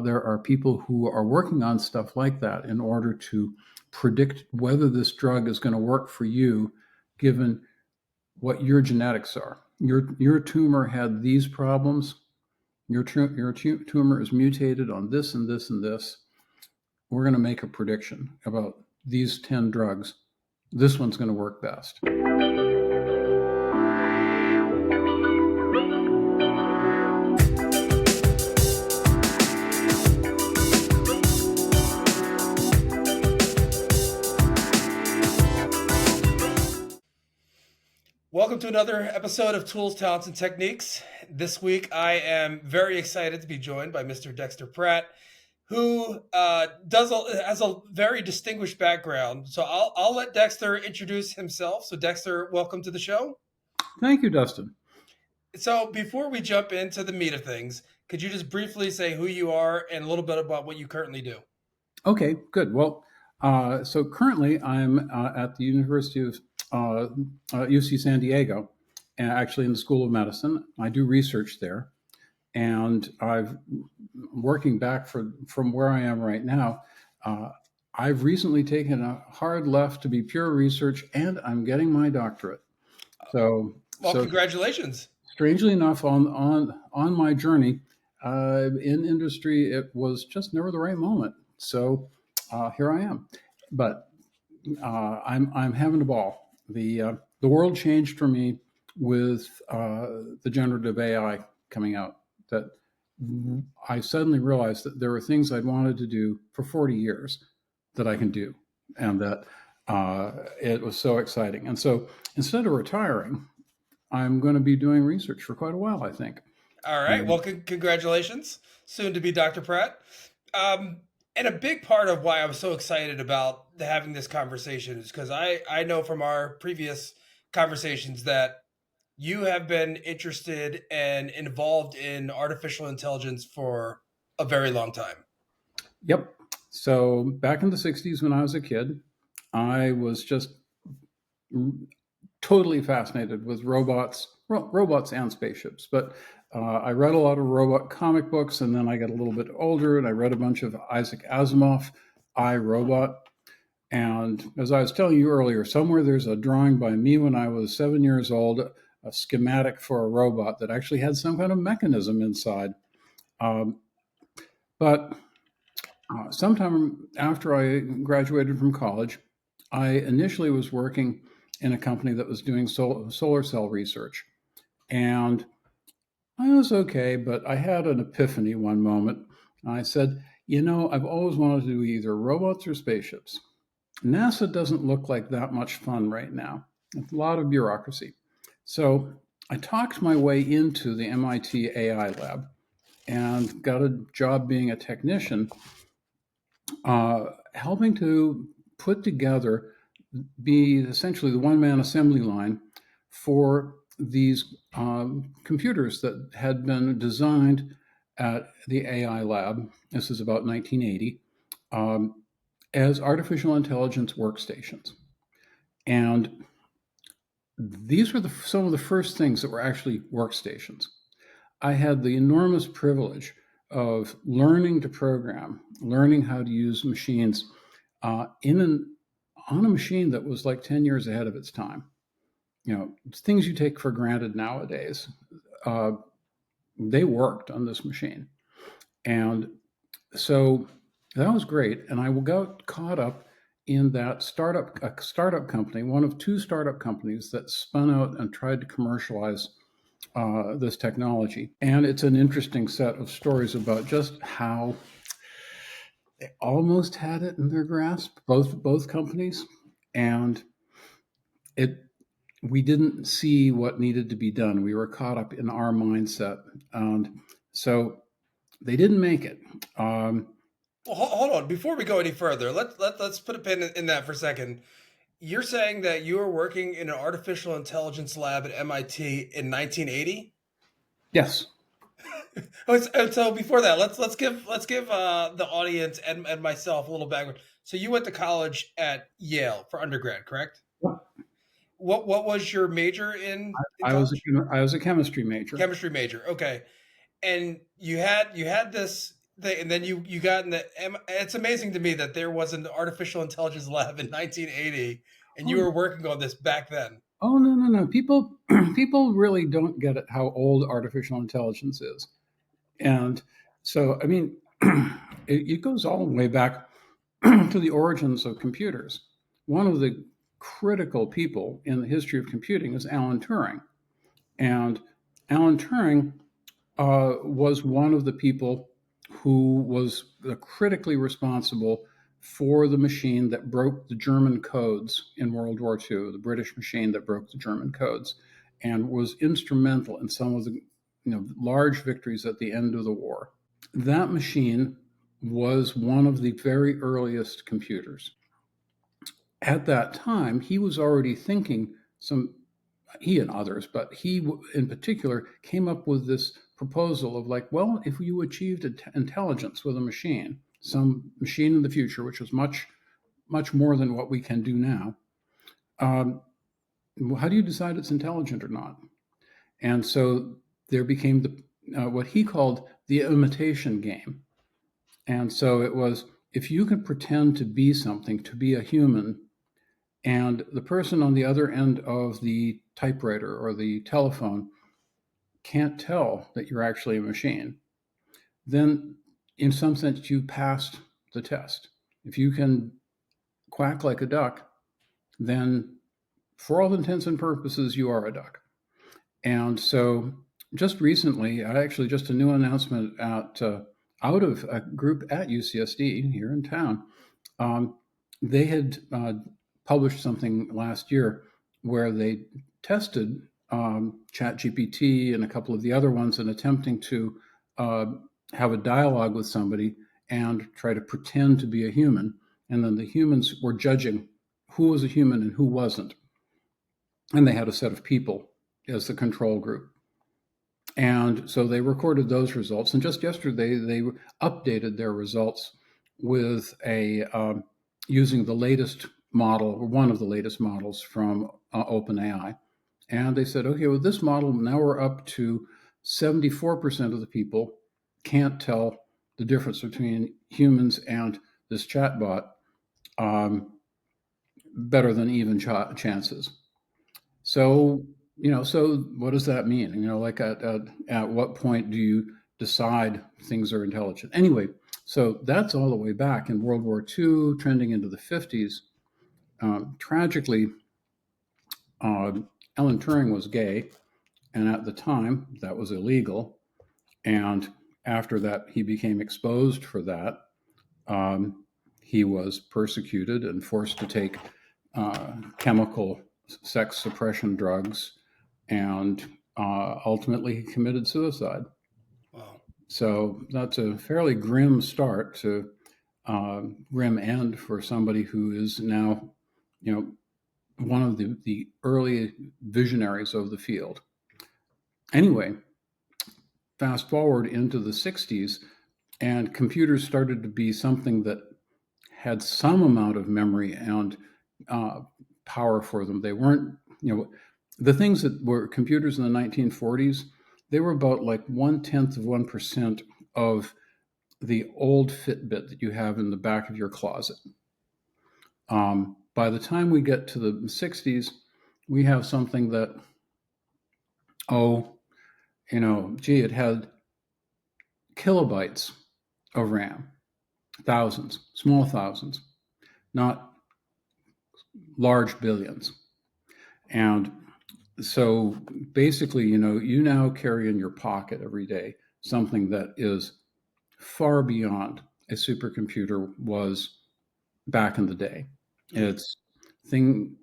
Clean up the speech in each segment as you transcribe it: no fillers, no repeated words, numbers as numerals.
there are people who are working on stuff like that in order to predict whether this drug is going to work for you, given what your genetics are. Your tumor had these problems. Your tumor is mutated on this and this and this. We're going to make a prediction about these 10 drugs. This one's going to work best. Welcome to another episode of Tools, Talents, and Techniques. This week, I am very excited to be joined by Mr. Dexter Pratt, who has a very distinguished background. So I'll let Dexter introduce himself. So Dexter, welcome to the show. Thank you, Dustin. So before we jump into the meat of things, could you just briefly say who you are and a little bit about what you currently do? Okay, good. Well, so currently I'm at the University of UC San Diego, actually in the School of Medicine. I do research there, and I've working back from where I am right now. I've recently taken a hard left to be pure research, and I'm getting my doctorate. Congratulations! Strangely enough, on my journey in industry, it was just never the right moment. So here I am, but I'm having a ball. The world changed for me with the generative AI coming out. That I suddenly realized that there were things I'd wanted to do for 40 years that I can do, and that it was so exciting. And so instead of retiring, I'm going to be doing research for quite a while, I think. All right. Well, congratulations. Soon to be Dr. Pratt. And a big part of why I was so excited about having this conversation is because I know from our previous conversations that you have been interested and involved in artificial intelligence for a very long time. Yep. So back in the 60s when I was a kid, I was just totally fascinated with robots and spaceships. But I read a lot of robot comic books, and then I got a little bit older and I read a bunch of Isaac Asimov, I, Robot. And as I was telling you earlier, somewhere there's a drawing by me when I was 7 years old, a schematic for a robot that actually had some kind of mechanism inside. But sometime after I graduated from college, I initially was working in a company that was doing solar cell research. And I was okay, but I had an epiphany one moment. I said, I've always wanted to do either robots or spaceships. NASA doesn't look like that much fun right now. It's a lot of bureaucracy. So I talked my way into the MIT AI lab and got a job being a technician, helping to put together, be essentially the one-man assembly line for these computers that had been designed at the AI lab. This is about 1980, as artificial intelligence workstations. And these were some of the first things that were actually workstations. I had the enormous privilege of learning to program, learning how to use machines on a machine that was like 10 years ahead of its time. Things you take for granted nowadays, they worked on this machine. And so that was great. And I got caught up in that startup company, one of two startup companies that spun out and tried to commercialize this technology. And it's an interesting set of stories about just how they almost had it in their grasp, both companies, and we didn't see what needed to be done. We were caught up in our mindset, and so they didn't make it. Well, hold on. Before we go any further, let's put a pin in that for a second. You're saying that you were working in an artificial intelligence lab at MIT in 1980? Yes. So before that, let's give the audience and myself a little background. So you went to college at Yale for undergrad, correct? Yep. What was your major in I was a chemistry major. Chemistry major, okay. And you had this And then you got in the. It's amazing to me that there was an artificial intelligence lab in 1980, and you Oh, were working on this back then. oh no, no, no. People people really don't get it how old artificial intelligence is. And so, I mean, it goes all the way back to the origins of computers. One of the critical people in the history of computing is Alan Turing. And Alan Turing was one of the people who was critically responsible for the machine that broke the German codes in World War II, the British machine that broke the German codes, and was instrumental in some of the large victories at the end of the war. That machine was one of the very earliest computers. At that time, he was already thinking some, he and others, but he in particular came up with this proposal of like, well, if you achieved intelligence with a machine, some machine in the future, which was much, much more than what we can do now, um, how do you decide it's intelligent or not? And so there became what he called the imitation game. And so it was, if you can pretend to be something, to be a human, and the person on the other end of the typewriter or the telephone can't tell that you're actually a machine, then in some sense you passed the test. If you can quack like a duck, then for all intents and purposes, you are a duck. And so just recently, I actually just a new announcement out of a group at UCSD here in town. Um, they had published something last year where they tested ChatGPT and a couple of the other ones in attempting to uh, have a dialogue with somebody and try to pretend to be a human. And then the humans were judging who was a human and who wasn't. And they had a set of people as the control group. And so they recorded those results. And just yesterday, they updated their results with using the latest model, or one of the latest models from OpenAI. And they said, okay, with this model, now we're up to 74% of the people can't tell the difference between humans and this chatbot um, better than even chances. So, so what does that mean? Like at what point do you decide things are intelligent? Anyway, so that's all the way back in World War II, trending into the 50s. Tragically, uh, Alan Turing was gay, and at the time that was illegal. And after that, he became exposed for that. Um, he was persecuted and forced to take chemical sex suppression drugs, and ultimately he committed suicide. Wow. So that's a fairly grim start to grim end for somebody who is now, you know, one of the early visionaries of the field. Anyway, fast forward into the 60s, and computers started to be something that had some amount of memory and uh, power for them. They weren't, the things that were computers in the 1940s, they were about like 1/10 of 1% of the old Fitbit that you have in the back of your closet. By the time we get to the 60s, we have something that, oh, gee, it had kilobytes of RAM, thousands, small thousands, not large billions. And so basically, you now carry in your pocket every day something that is far beyond a supercomputer was back in the day. It's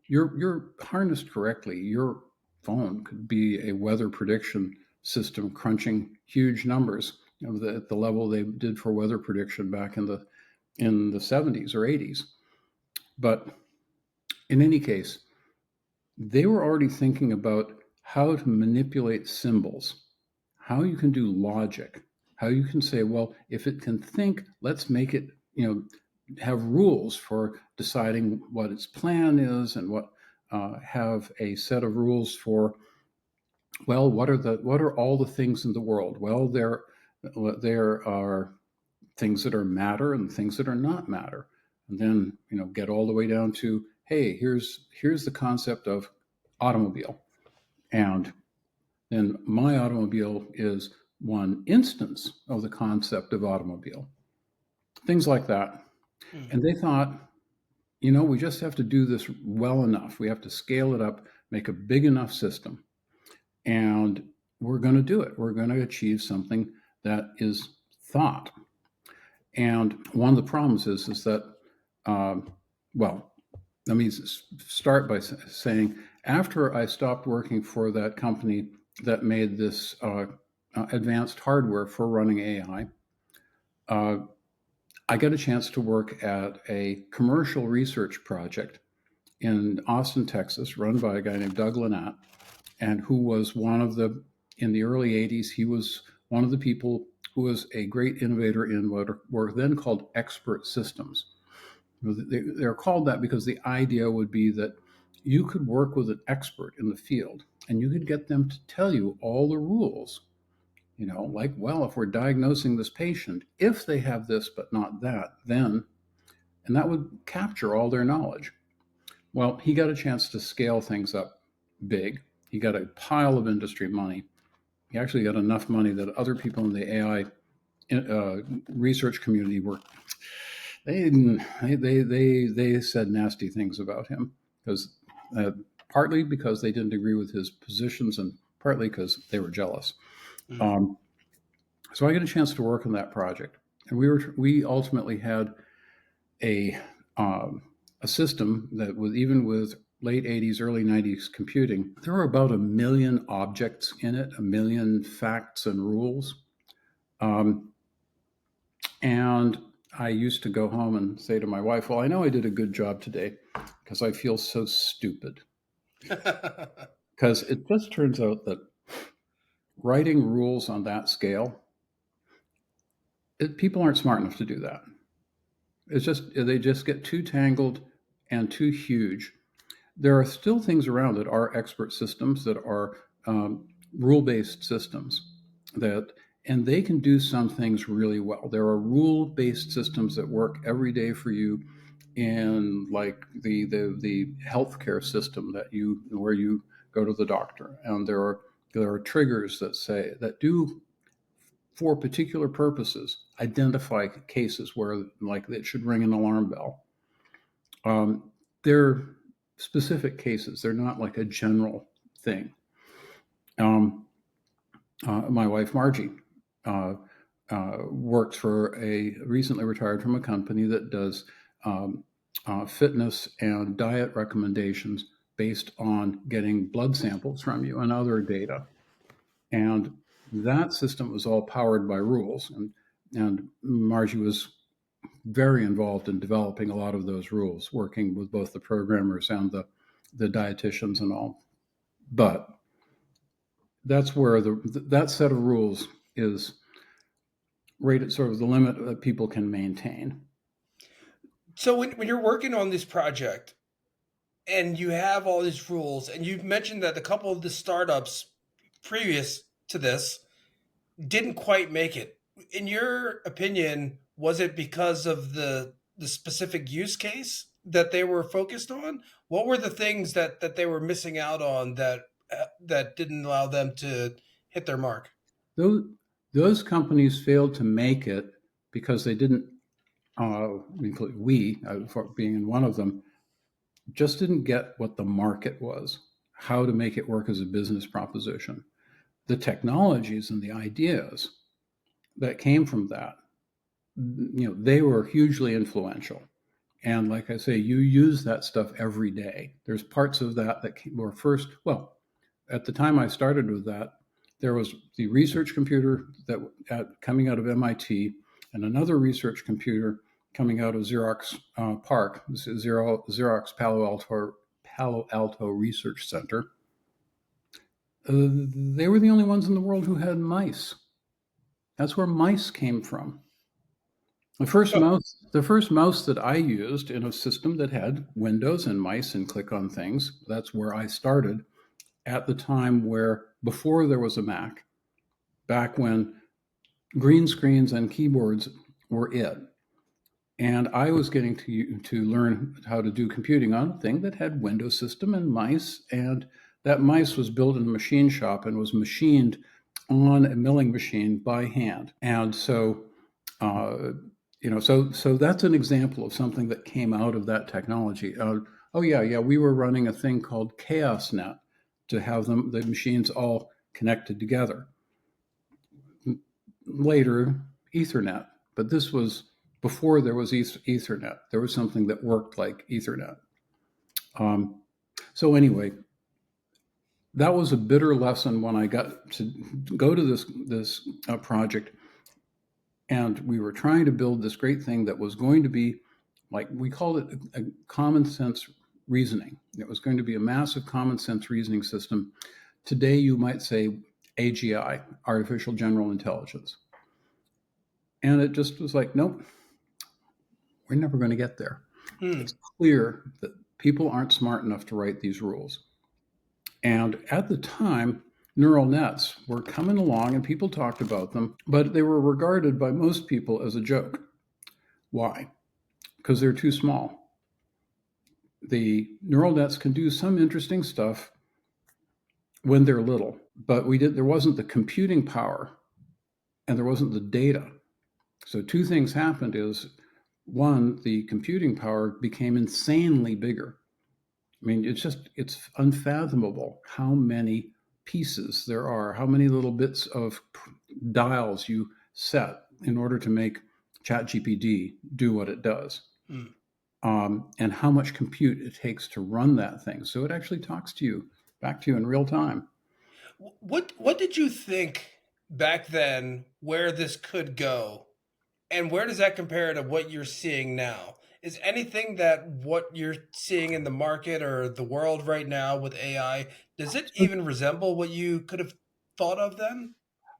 you're harnessed correctly. Your phone could be a weather prediction system crunching huge numbers at the level they did for weather prediction back in the 70s or 80s. But in any case, they were already thinking about how to manipulate symbols, how you can do logic, how you can say, well, if it can think, let's make it, have rules for deciding what its plan is, and have a set of rules for, well, what are all the things in the world? Well, there are things that are matter and things that are not matter. And then, get all the way down to, hey, here's the concept of automobile. And then my automobile is one instance of the concept of automobile. Things like that. Hmm. And they thought, we just have to do this well enough. We have to scale it up, make a big enough system, and we're going to do it. We're going to achieve something that is thought. And one of the problems is that, well, let me start by saying, after I stopped working for that company that made this advanced hardware for running AI, I got a chance to work at a commercial research project in Austin, Texas, run by a guy named Doug Lynott, and who was in the early 80s, he was one of the people who was a great innovator in what were then called expert systems. They're called that because the idea would be that you could work with an expert in the field and you could get them to tell you all the rules. Like, well, if we're diagnosing this patient, if they have this but not that, then, and that would capture all their knowledge. Well, he got a chance to scale things up big. He got a pile of industry money. He actually got enough money that other people in the AI research community were they said nasty things about him because partly because they didn't agree with his positions and partly because they were jealous. Hmm. Um, so I got a chance to work on that project, and we ultimately had a a system that was, even with late 80s, early 90s computing, there were about 1 million objects in it, 1 million facts and rules. Um, and I used to go home and say to my wife, well, I know I did a good job today because I feel so stupid. Because it just turns out that writing rules on that scale, people aren't smart enough to do that. They just get too tangled and too huge. There are still things around that are expert systems, that are rule-based systems, and they can do some things really well. There are rule-based systems that work every day for you in, like, the healthcare system where you go to the doctor, and there are triggers that do, for particular purposes, identify cases where, like, it should ring an alarm bell. They're specific cases. They're not like a general thing. My wife Margie works recently retired from a company that does fitness and diet recommendations based on getting blood samples from you and other data. And that system was all powered by rules. And Margie was very involved in developing a lot of those rules, working with both the programmers and the dietitians and all. But that's where that set of rules is rated sort of the limit that people can maintain. So when you're working on this project and you have all these rules, and you've mentioned that a couple of the startups previous to this didn't quite make it. In your opinion, was it because of the specific use case that they were focused on? What were the things that they were missing out on that didn't allow them to hit their mark? Those companies failed to make it because they didn't, for being in one of them, just didn't get what the market was, how to make it work as a business proposition. The technologies and the ideas that came from that, they were hugely influential. And like I say, you use that stuff every day. There's parts of that were first, well, at the time I started with that, there was the research computer coming out of MIT and another research computer coming out of Xerox PARC, Xerox Palo Alto Research Center. They were the only ones in the world who had mice. That's where mice came from. The first So, mouse that I used in a system that had windows and mice and click on things, that's where I started at the time before there was a Mac, back when green screens and keyboards were it. And I was getting to learn how to do computing on a thing that had Windows system and mice, and that mice was built in a machine shop and was machined on a milling machine by hand. And so, so that's an example of something that came out of that technology. We were running a thing called ChaosNet to have the machines all connected together. Later, Ethernet, but this was before there was Ethernet. There was something that worked like Ethernet. So anyway, that was a bitter lesson when I got to go to this project, and we were trying to build this great thing that was going to be, like, we called it a common sense reasoning. It was going to be a massive common sense reasoning system. Today, you might say AGI, artificial general intelligence. And it just was like, nope, we're never going to get there. It's clear that people aren't smart enough to write these rules. And at the time, neural nets were coming along and people talked about them, but they were regarded by most people as a joke. Why? Because they're too small. The neural nets can do some interesting stuff when they're little, but there wasn't the computing power and there wasn't the data. So two things happened is, one, the computing power became insanely bigger. I mean, it's unfathomable how many pieces there are, how many little bits of dials you set in order to make ChatGPT do what it does, and how much compute it takes to run that thing. So it actually talks to you, back to you in real time. What did you think back then where this could go? And where does that compare to what you're seeing now? Is anything that what you're seeing in the market or the world right now with AI, does it even resemble what you could have thought of then?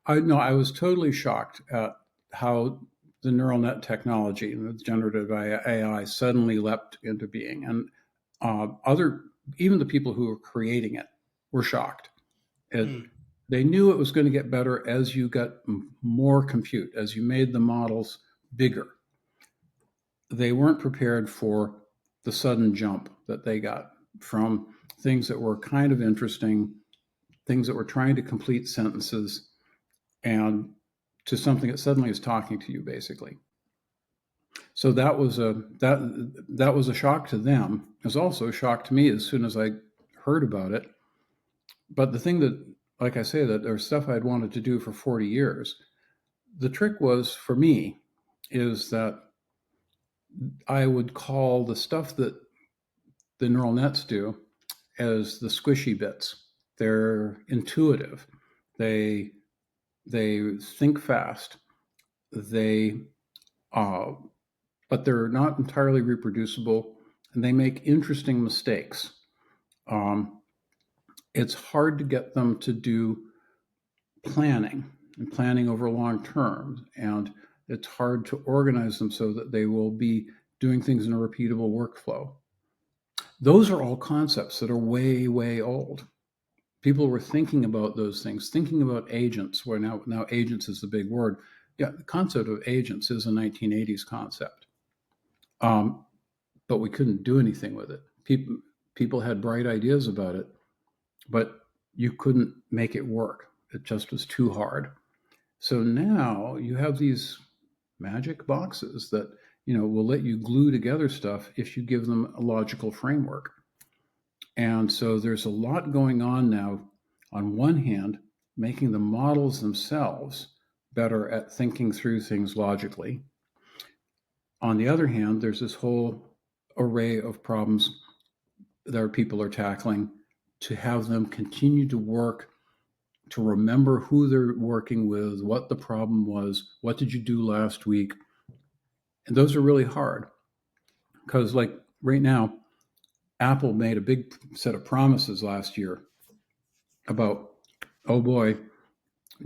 I was totally shocked at how the neural net technology and the generative AI suddenly leapt into being, and even the people who were creating it were shocked. They knew it was going to get better as you got more compute, as you made the models bigger. They weren't prepared for the sudden jump that they got from things that were kind of interesting, things that were trying to complete sentences, and to something that suddenly is talking to you, basically. So that was a shock to them. It was also a shock to me as soon as I heard about it. But the thing that, like I say, that there's stuff I'd wanted to do for 40 years. The trick was, for me, is that I would call the stuff that the neural nets do as the squishy bits. They're intuitive. They think fast. They but they're not entirely reproducible, and they make interesting mistakes. It's hard to get them to do planning over long term, and it's hard to organize them so that they will be doing things in a repeatable workflow. Those are all concepts that are way, way old. People were thinking about those things, thinking about agents, where now agents is the big word. Yeah, the concept of agents is a 1980s concept. But we couldn't do anything with it. People had bright ideas about it, but you couldn't make it work. It just was too hard. So now you have these magic boxes that will let you glue together stuff if you give them a logical framework. And so there's a lot going on now. On one hand, making the models themselves better at thinking through things logically. On the other hand, there's this whole array of problems that our people are tackling to have them continue to work, to remember who they're working with, what the problem was, what did you do last week. And those are really hard because, like, right now, Apple made a big set of promises last year about, oh boy,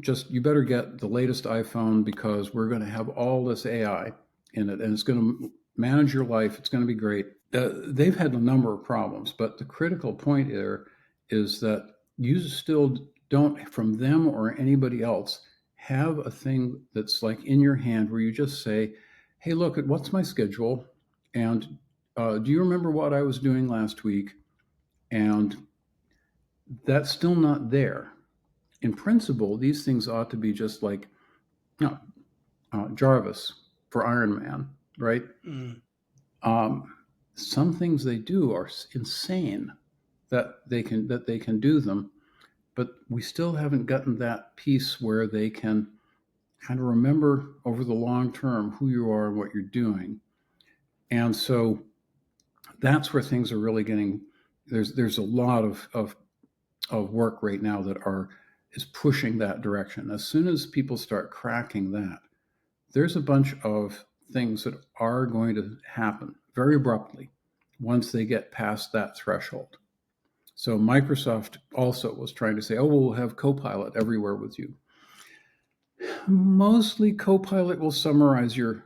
just you better get the latest iPhone because we're going to have all this AI in it and it's going to manage your life. It's going to be great. They've had a number of problems, but the critical point there is that you still don't, from them or anybody else, have a thing that's like in your hand where you just say, hey, look at what's my schedule, and do you remember what I was doing last week? And that's still not there. In principle, these things ought to be just like, you know, Jarvis for Iron Man, right? Mm. Um, some things they do are insane that they can do them, but we still haven't gotten that piece where they can kind of remember over the long term who you are and what you're doing. And so that's where things are really getting. There's a lot of work right now that are is pushing that direction. As soon as people start cracking that, there's a bunch of things that are going to happen very abruptly once they get past that threshold. So Microsoft also was trying to say, oh, we'll have Copilot everywhere with you. Mostly Copilot will summarize your,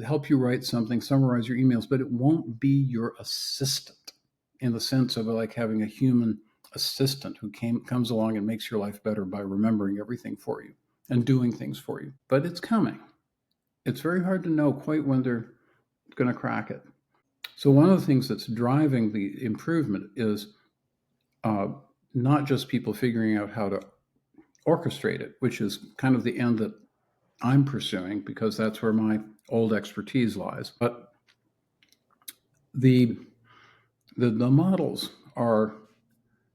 help you write something, summarize your emails, but it won't be your assistant in the sense of like having a human assistant who comes along and makes your life better by remembering everything for you and doing things for you. But it's coming. It's very hard to know quite when they're going to crack it. So one of the things that's driving the improvement is uh, not just people figuring out how to orchestrate it, which is kind of the end that I'm pursuing because that's where my old expertise lies. But the the models are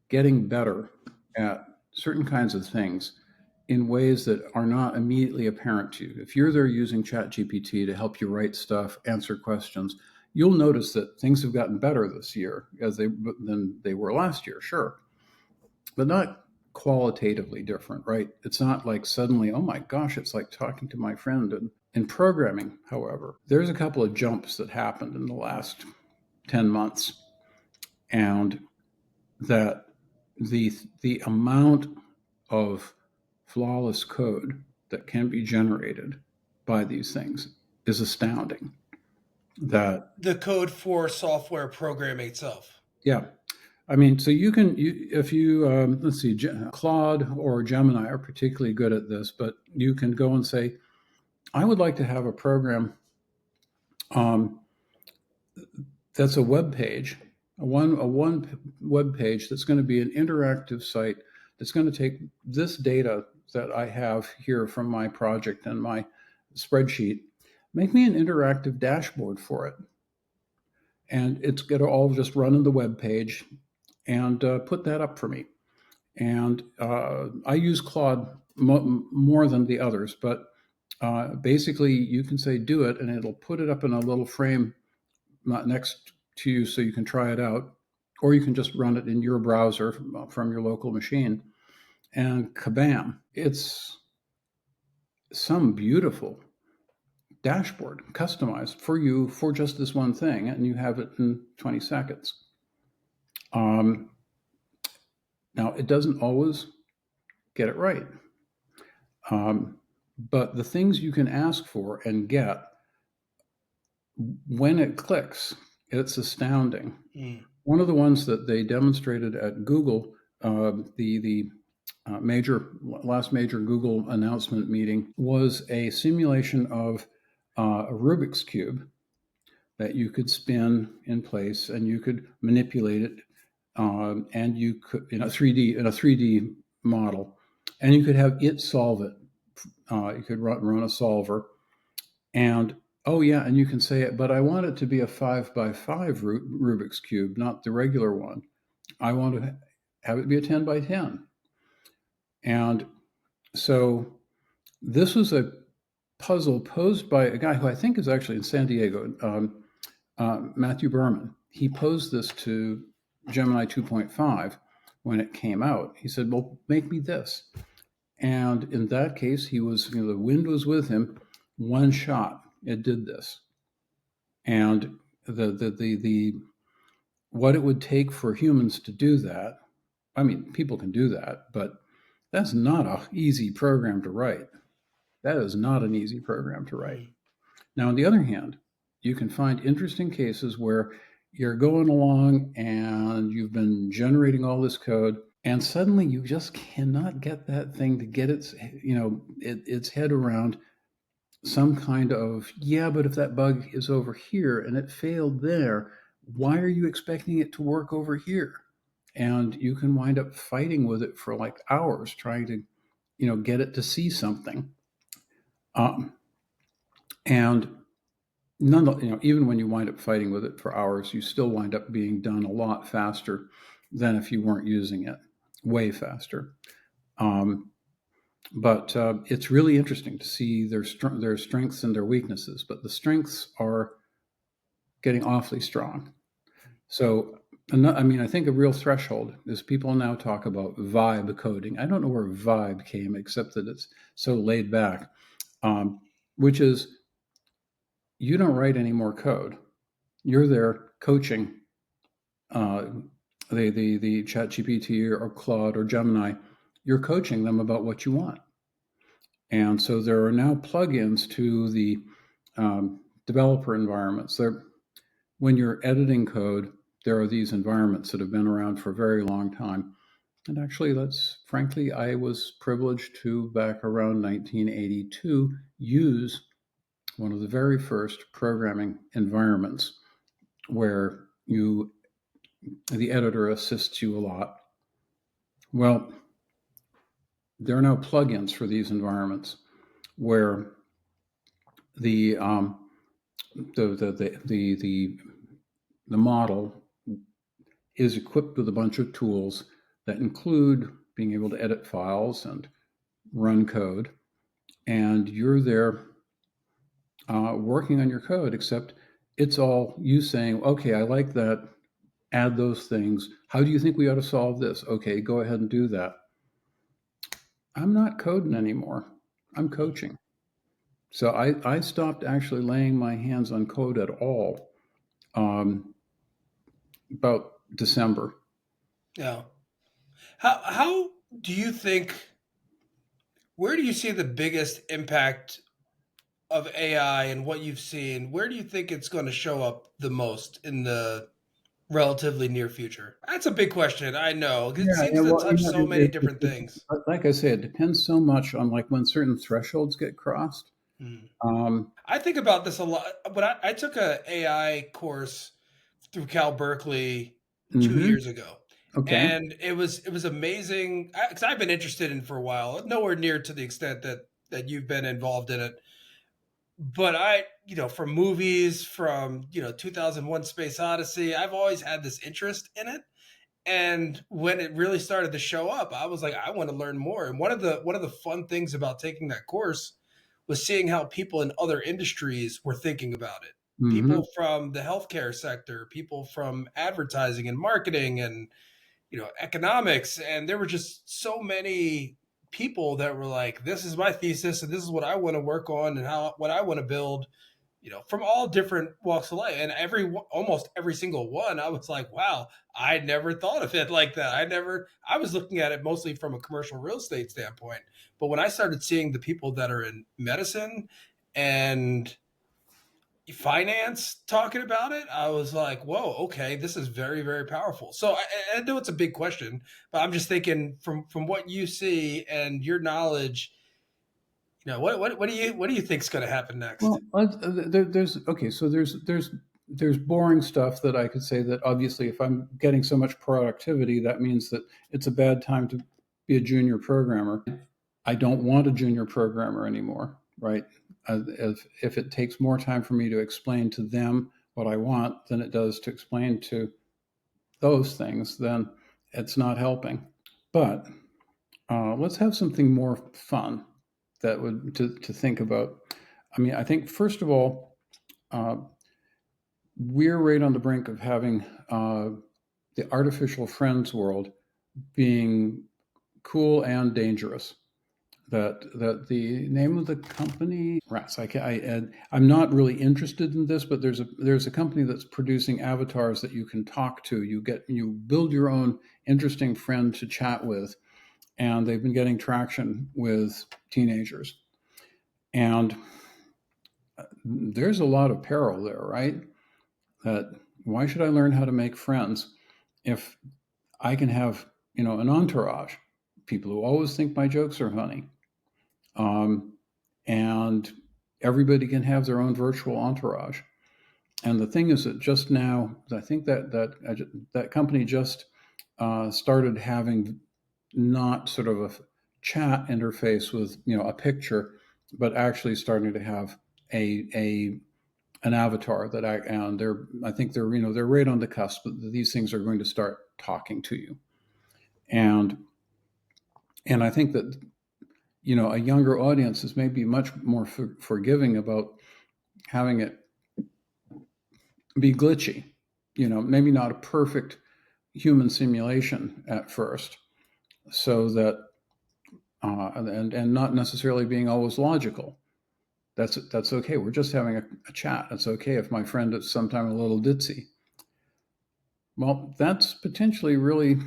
getting better at certain kinds of things in ways that are not immediately apparent to you. If you're there using ChatGPT to help you write stuff, answer questions, you'll notice that things have gotten better this year than they were last year, sure, but not qualitatively different, right? It's not like suddenly, oh my gosh, it's like talking to my friend. And in programming, however, there's a couple of jumps that happened in the last 10 months, and that the amount of flawless code that can be generated by these things is astounding. That The code for software programming itself. Yeah, I mean, so if you let's see, Claude or Gemini are particularly good at this, but you can go and say, I would like to have a program um, that's a web page, a one web page that's going to be an interactive site that's going to take this data that I have here from my project and my spreadsheet, make me an interactive dashboard for it, and it's going to all just run in the web page, and put that up for me. And I use Claude more than the others, but basically you can say do it, and it'll put it up in a little frame next to you so you can try it out, or you can just run it in your browser from your local machine. And kabam, it's some beautiful dashboard customized for you for just this one thing, and you have it in 20 seconds. Um, Now, it doesn't always get it right. But the things you can ask for and get, when it clicks, it's astounding. Mm. One of the ones that they demonstrated at Google, the last major Google announcement meeting, was a simulation of a Rubik's cube that you could spin in place and you could manipulate it, and you could in a 3D model, and you could have it solve it. You could run a solver, and oh yeah, and you can say it, but I want it to be a 5x5 Rubik's cube, not the regular one. I want to have it be a 10x10. And so this was a puzzle posed by a guy who I think is actually in San Diego, Matthew Berman. He posed this to Gemini 2.5 when it came out. He said, well, make me this. And in that case, he was, the wind was with him. One shot, it did this. And the what it would take for humans to do that, I mean, people can do that, but that's not an easy program to write. That is not an easy program to write. Mm. Now, on the other hand, you can find interesting cases where you're going along and you've been generating all this code, and suddenly you just cannot get that thing to get its head around some kind of, yeah, but if that bug is over here and it failed there, why are you expecting it to work over here? And you can wind up fighting with it for like hours trying to, get it to see something. Um, and even when you wind up fighting with it for hours, you still wind up being done a lot faster than if you weren't using it, way faster. Um, but it's really interesting to see their strengths and their weaknesses. But the strengths are getting awfully strong. So, I think a real threshold is people now talk about vibe coding. I don't know where vibe came, except that it's so laid back, um, which is you don't write any more code. You're there coaching uh, the Chat GPT or Claude or Gemini. You're coaching them about what you want. And so there are now plugins to the developer environments. When you're editing code, there are these environments that have been around for a very long time. And actually, frankly, I was privileged to, back around 1982, use one of the very first programming environments where the editor assists you a lot. Well, there are now plugins for these environments where the the model is equipped with a bunch of tools that include being able to edit files and run code, and you're there working on your code, except it's all you saying, okay, I like that, add those things. How do you think we ought to solve this? Okay, go ahead and do that. I'm not coding anymore. I'm coaching. So I stopped actually laying my hands on code at all about December. Yeah. How do you think? Where do you see the biggest impact of AI and what you've seen? Where do you think it's going to show up the most in the relatively near future? That's a big question. I know it Yeah, seems yeah. to Well, touch so many different things. like I say, it depends so much on like when certain thresholds get crossed. Mm. Um, I think about this a lot. But I took a AI course through Cal Berkeley 2 years ago, okay. and it was amazing because I've been interested in it for a while, nowhere near to the extent that you've been involved in it. But from movies, from 2001: Space Odyssey, I've always had this interest in it. And when it really started to show up, I was like, I want to learn more. And one of the fun things about taking that course was seeing how people in other industries were thinking about it. Mm-hmm. People from the healthcare sector, people from advertising and marketing and economics, and there were just so many people that were like, this is my thesis and this is what I want to work on and how what I want to build, from all different walks of life. And almost every single one, I was like, wow, I never thought of it like that. I was looking at it mostly from a commercial real estate standpoint. But when I started seeing the people that are in medicine and finance talking about it, I was like, whoa, okay, this is very, very powerful. So I know it's a big question, but I'm just thinking from what you see and your knowledge, what do you think is going to happen next? Well, there's okay. So there's boring stuff that I could say that obviously, if I'm getting so much productivity, that means that it's a bad time to be a junior programmer. I don't want a junior programmer anymore, right? If it takes more time for me to explain to them what I want than it does to explain to those things, then it's not helping. But let's have something more fun that would to think about. I think first of all, uh, we're right on the brink of having the artificial friends world being cool and dangerous. That the name of the company, rats. I'm not really interested in this, but there's a company that's producing avatars that you can talk to. You build your own interesting friend to chat with, and they've been getting traction with teenagers. And there's a lot of peril there, right? That why should I learn how to make friends if I can have an entourage, people who always think my jokes are funny, um, and everybody can have their own virtual entourage. And the thing is that just now, I think that company just started having not sort of a chat interface with a picture, but actually starting to have a an avatar that and I think they're right on the cusp that these things are going to start talking to you, and I think that a younger audience is maybe much more forgiving about having it be glitchy, maybe not a perfect human simulation at first, so that and not necessarily being always logical. That's okay. We're just having a chat. It's okay if my friend is sometimes a little ditzy. Well, that's potentially really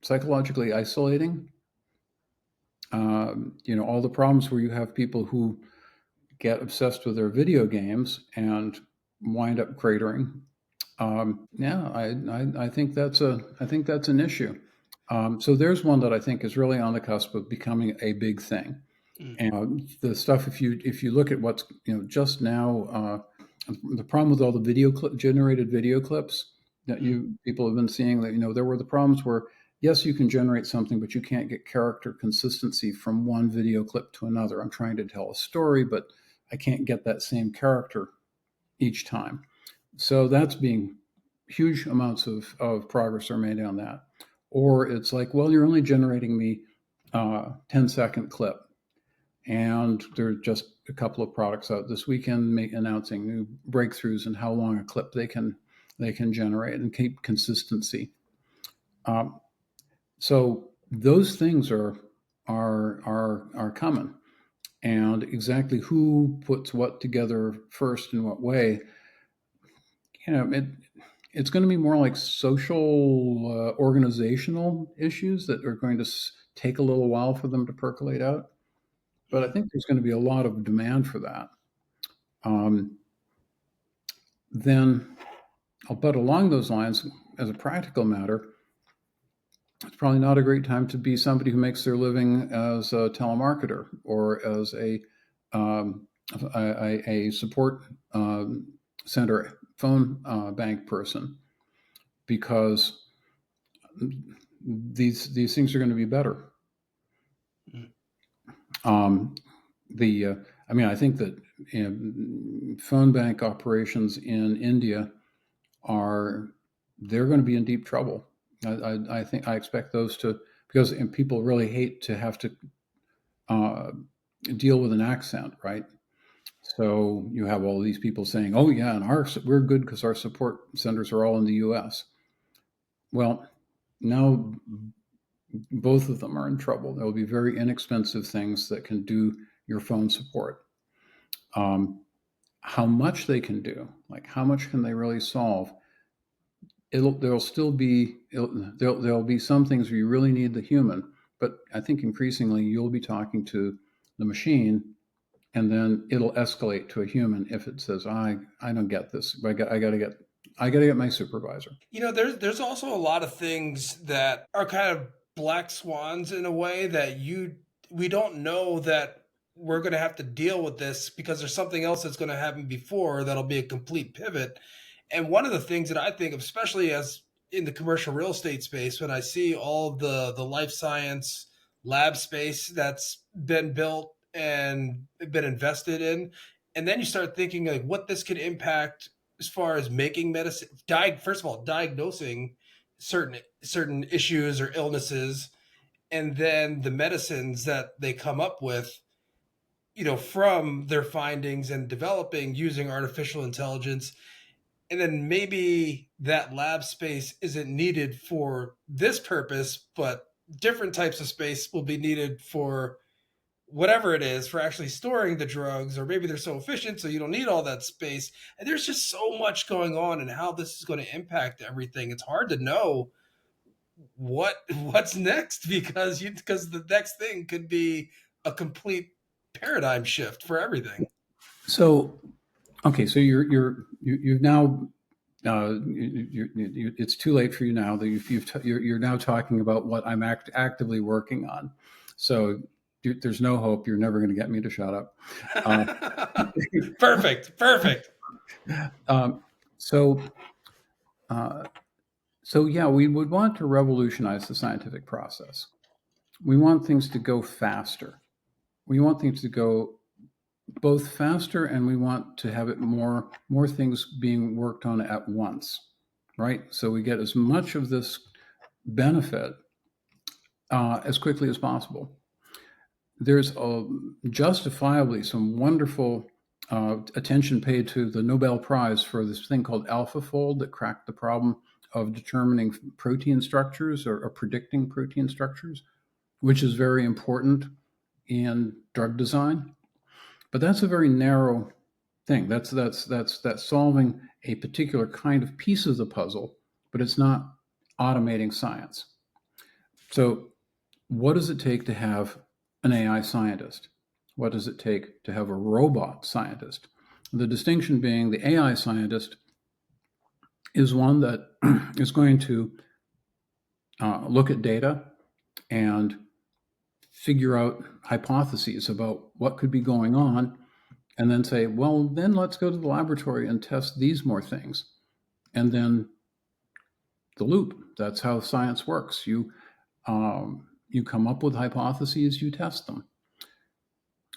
psychologically isolating. All the problems where you have people who get obsessed with their video games and wind up cratering. Yeah, I think that's an issue. So there's one that I think is really on the cusp of becoming a big thing. Mm. And the stuff, if you look at what's just now, the problem with all the generated video clips that people have been seeing, that there were the problems where yes, you can generate something, but you can't get character consistency from one video clip to another. I'm trying to tell a story, but I can't get that same character each time. So that's being huge amounts of progress are made on that. Or it's like, well, you're only generating me 10-second clip. And there are just a couple of products out this weekend announcing new breakthroughs in how long a clip they can generate and keep consistency. Um, so those things are coming, and exactly who puts what together first in what way, it's going to be more like social organizational issues that are going to take a little while for them to percolate out. But I think there's going to be a lot of demand for that. Then, but along those lines, as a practical matter, it's probably not a great time to be somebody who makes their living as a telemarketer or as a support center phone bank person, because these things are going to be better. I think that phone bank operations in India they're going to be in deep trouble. I think I expect those to, because people really hate to have to deal with an accent, right? So you have all these people saying, "Oh yeah, and we're good because our support centers are all in the U.S." Well, now both of them are in trouble. There will be very inexpensive things that can do your phone support. How much they can do, like how much can they really solve? There'll be some things where you really need the human, but I think increasingly you'll be talking to the machine, and then it'll escalate to a human if it says, I don't get this. I got to get my supervisor. There's also a lot of things that are kind of black swans in a way that we don't know that we're going to have to deal with this because there's something else that's going to happen before that'll be a complete pivot. And one of the things that I think, especially as in the commercial real estate space, when I see all the life science lab space that's been built and been invested in, and then you start thinking like what this could impact as far as making medicine, first of all, diagnosing certain issues or illnesses, and then the medicines that they come up with, from their findings and developing using artificial intelligence. And then maybe that lab space isn't needed for this purpose, but different types of space will be needed for whatever it is, for actually storing the drugs, or maybe they're so efficient so you don't need all that space. And there's just so much going on and how this is going to impact everything. It's hard to know what's next because the next thing could be a complete paradigm shift for everything. So, okay, so you've now it's too late for you now that you're now talking about what I'm actively working on. So, do there's no hope. You're never going to get me to shut up. Perfect. Um, so, uh, so yeah, we would want to revolutionize the scientific process. We want things to go faster. We want things to go both faster, and we want to have it more things being worked on at once, right? So we get as much of this benefit as quickly as possible. There's justifiably some wonderful attention paid to the Nobel Prize for this thing called AlphaFold that cracked the problem of determining protein structures or predicting protein structures, which is very important in drug design. But that's a very narrow thing. That's solving a particular kind of piece of the puzzle, but it's not automating science. So what does it take to have an AI scientist? What does it take to have a robot scientist? The distinction being the AI scientist is one that is going to look at data and figure out hypotheses about what could be going on, and then say, well, then let's go to the laboratory and test these more things. And then the loop. That's how science works. You come up with hypotheses, you test them.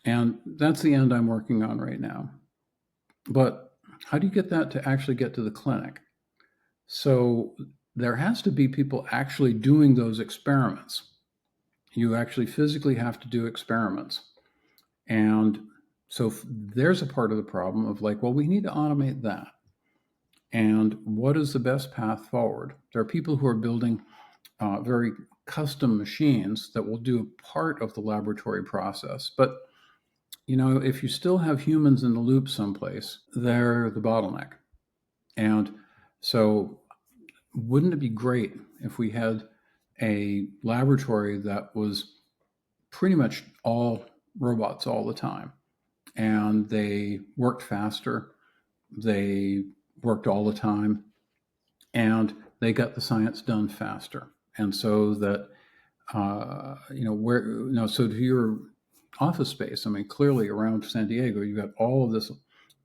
And that's the end I'm working on right now. But how do you get that to actually get to the clinic? So there has to be people actually doing those experiments. You actually physically have to do experiments. And so there's a part of the problem of like, well, we need to automate that. And what is the best path forward? There are people who are building very custom machines that will do a part of the laboratory process. But, if you still have humans in the loop someplace, they're the bottleneck. And so wouldn't it be great if we had a laboratory that was pretty much all robots all the time, and they worked faster, they worked all the time, and they got the science done faster. And so that, so to your office space, I mean, clearly around San Diego, you've got all of this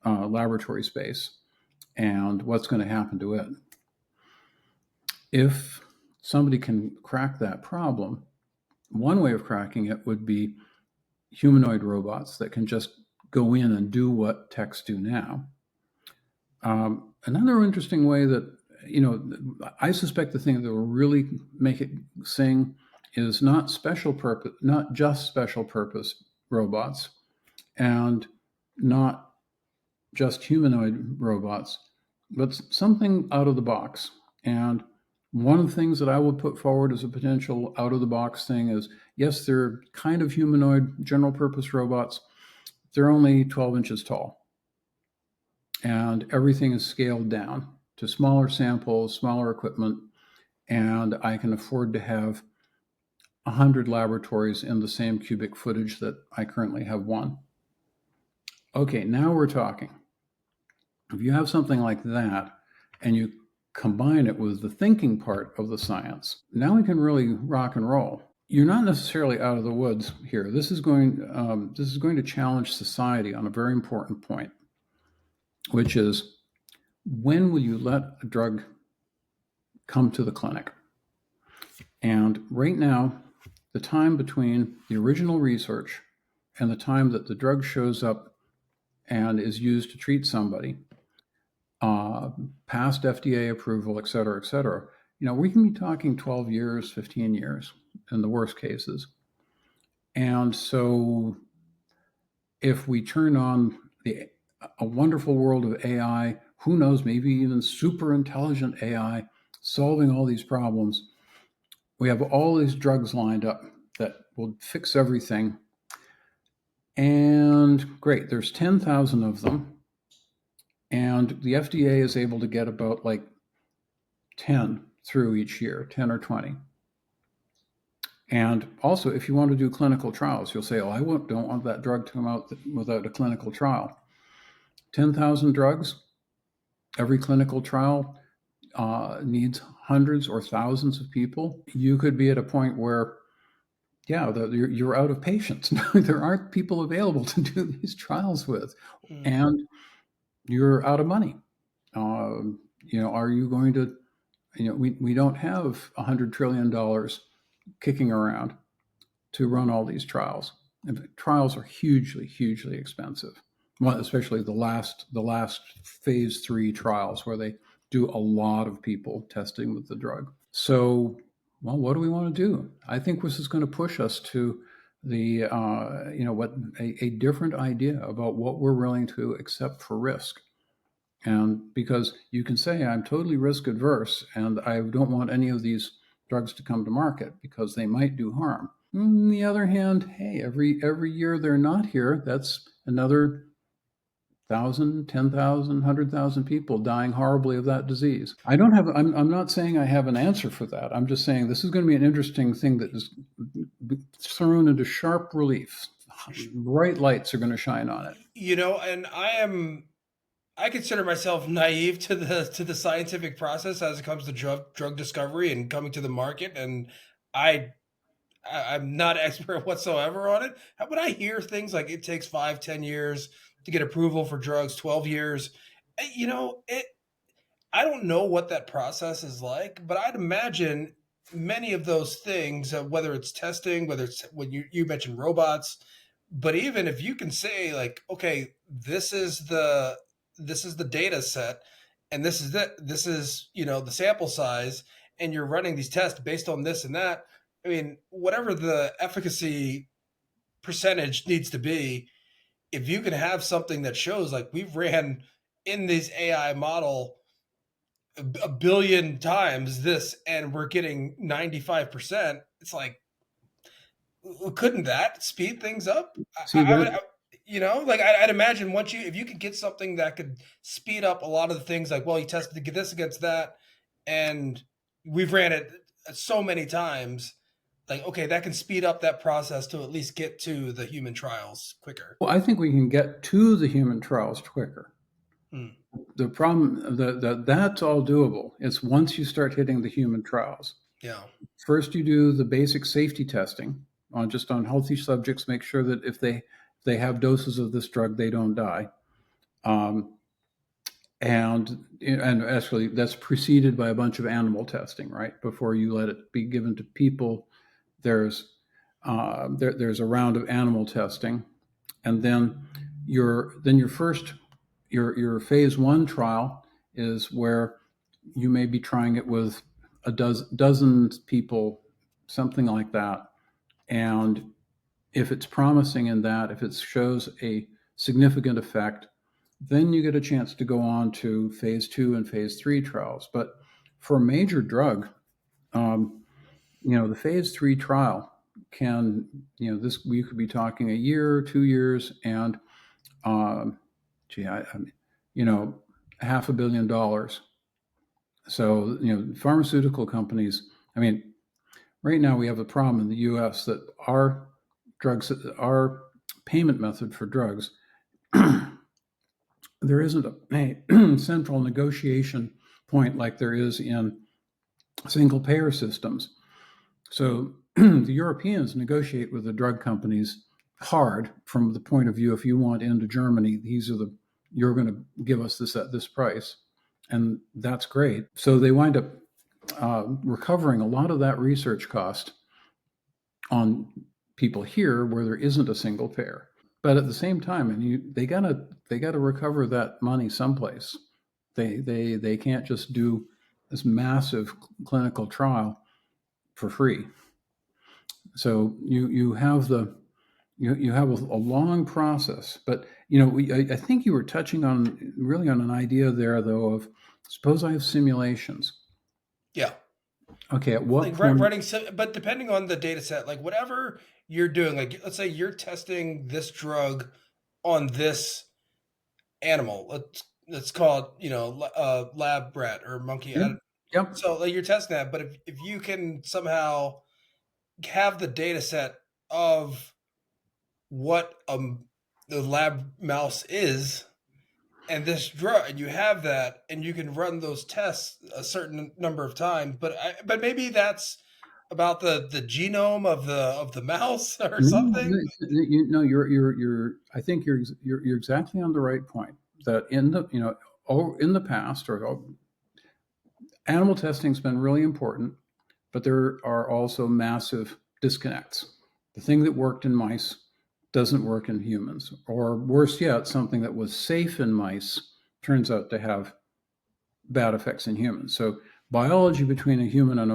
laboratory space, and what's going to happen to it? If somebody can crack that problem, one way of cracking it would be humanoid robots that can just go in and do what techs do now. Another interesting way that, I suspect the thing that will really make it sing is not just special purpose robots, and not just humanoid robots, but something out of the box. And one of the things that I would put forward as a potential out of the box thing is, yes, they're kind of humanoid general purpose robots. They're only 12 inches tall. And everything is scaled down to smaller samples, smaller equipment. And I can afford to have 100 laboratories in the same cubic footage that I currently have one. Okay, now we're talking. If you have something like that and you combine it with the thinking part of the science, now we can really rock and roll. You're not necessarily out of the woods here. This is going to challenge society on a very important point, which is, when will you let a drug come to the clinic? And right now, the time between the original research and the time that the drug shows up and is used to treat somebody, past FDA approval, et cetera, we can be talking 12 years, 15 years in the worst cases. And so if we turn on a wonderful world of AI, who knows, maybe even super intelligent AI solving all these problems, we have all these drugs lined up that will fix everything. And great, there's 10,000 of them. And the FDA is able to get about 10 through each year, 10 or 20. And also, if you want to do clinical trials, you'll say, oh, I don't want that drug to come out without a clinical trial. 10,000 drugs, every clinical trial needs hundreds or thousands of people. You could be at a point where yeah, you're out of patients. There aren't people available to do these trials with, Mm. and you're out of money. Are you going to? We don't have $100 trillion kicking around to run all these trials. And trials are hugely, hugely expensive. Well, especially the last phase 3 trials where they do a lot of people testing with the drug. So, well, what do we want to do? I think this is going to push us to the what a different idea about what we're willing to accept for risk. And because you can say I'm totally risk adverse and I don't want any of these drugs to come to market because they might do harm. On the other hand, hey, every year they're not here, that's another 1,000, 10,000, 100,000 people dying horribly of that disease. I'm not saying I have an answer for that. I'm just saying this is going to be an interesting thing that is thrown into sharp relief. Bright lights are going to shine on it. And I consider myself naive to the scientific process as it comes to drug discovery and coming to the market, and I I'm not expert whatsoever on it. But I hear things like it takes 5, 10 years to get approval for drugs, 12 years. It I don't know what that process is like, but I'd imagine many of those things, whether it's testing, whether it's when you mentioned robots, but even if you can say like, okay, this is the data set, and this is the sample size, and you're running these tests based on this and that. I mean, whatever the efficacy percentage needs to be, if you can have something that shows like we've ran in this AI model a billion times this and we're getting 95%, it's like, couldn't that speed things up? See I would, that like I'd imagine once if you could get something that could speed up a lot of the things, like, well, you tested to get this against that, and we've ran it so many times, like, okay, that can speed up that process to at least get to the human trials quicker. well, I think we can get to the human trials quicker. Hmm. The problem that's all doable. It's once you start hitting the human trials. Yeah. First, you do the basic safety testing on healthy subjects. Make sure that if they have doses of this drug, they don't die. Um, and actually, that's preceded by a bunch of animal testing, right? Before you let it be given to people, there's there's a round of animal testing, and then your first your phase 1 trial is where you may be trying it with a dozen people, something like that. And if it's promising in that, if it shows a significant effect, then you get a chance to go on to phase 2 and phase 3 trials. But for a major drug, um, the phase 3 trial can, this we could be talking a year, 2 years, and um, gee, you know, $500 million. So, pharmaceutical companies, I mean, right now we have a problem in the US that our payment method for drugs, there isn't a central negotiation point like there is in single payer systems. So the Europeans negotiate with the drug companies hard from the point of view, if you want into Germany, you're going to give us this at this price. And that's great. So they wind up recovering a lot of that research cost on people here where there isn't a single payer. But at the same time, and they gotta recover that money someplace. They can't just do this massive clinical trial for free. So you have a long process. But I think you were touching on really on an idea there though of suppose I have simulations. Yeah. Okay, at what Like point? running, but depending on the data set, like whatever you're doing, like let's say you're testing this drug on this animal. Let's call it, lab rat or monkey. Yep, yep. So like you're testing that, but if you can somehow have the data set of what the lab mouse is and this drug, and you have that, and you can run those tests a certain number of times, but maybe that's about the genome of the mouse or No, something? you're. I think you're exactly on the right point. That in the in the past, animal testing's been really important, but there are also massive disconnects. The thing that worked in mice doesn't work in humans, or worse yet, something that was safe in mice turns out to have bad effects in humans. So biology between a human and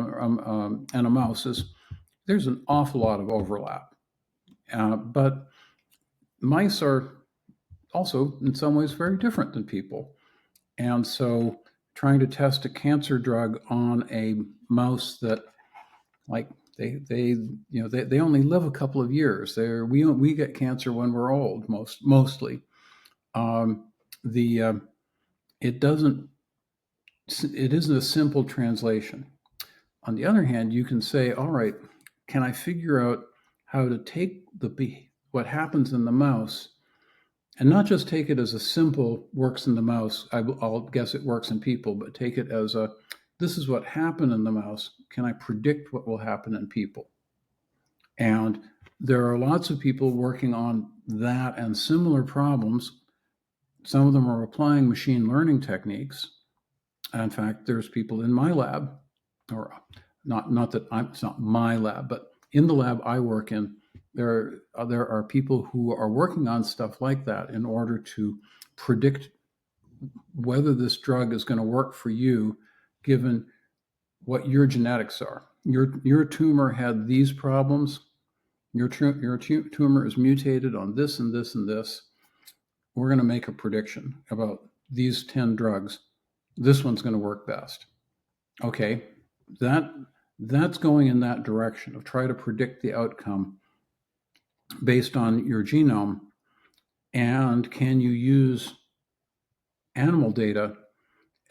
a mouse is there's an awful lot of overlap, but mice are also in some ways very different than people. And so trying to test a cancer drug on a mouse that like they only live a couple of years. We get cancer when we're old mostly. Um, the it doesn't it isn't a simple translation. On the other hand, you can say, all right, can I figure out how to take what happens in the mouse and not just take it as a simple works in the mouse. I'll guess it works in people, but take it as this is what happened in the mouse. Can I predict what will happen in people? And there are lots of people working on that and similar problems. Some of them are applying machine learning techniques. In fact, there's people in my lab, or not that it's not my lab, but in the lab I work in, there are people who are working on stuff like that in order to predict whether this drug is going to work for you, given what your genetics are. Your tumor had these problems. Your tumor is mutated on this and this and this. We're going to make a prediction about these 10 drugs. This one's going to work best. Okay, that's going in that direction of try to predict the outcome based on your genome. And can you use animal data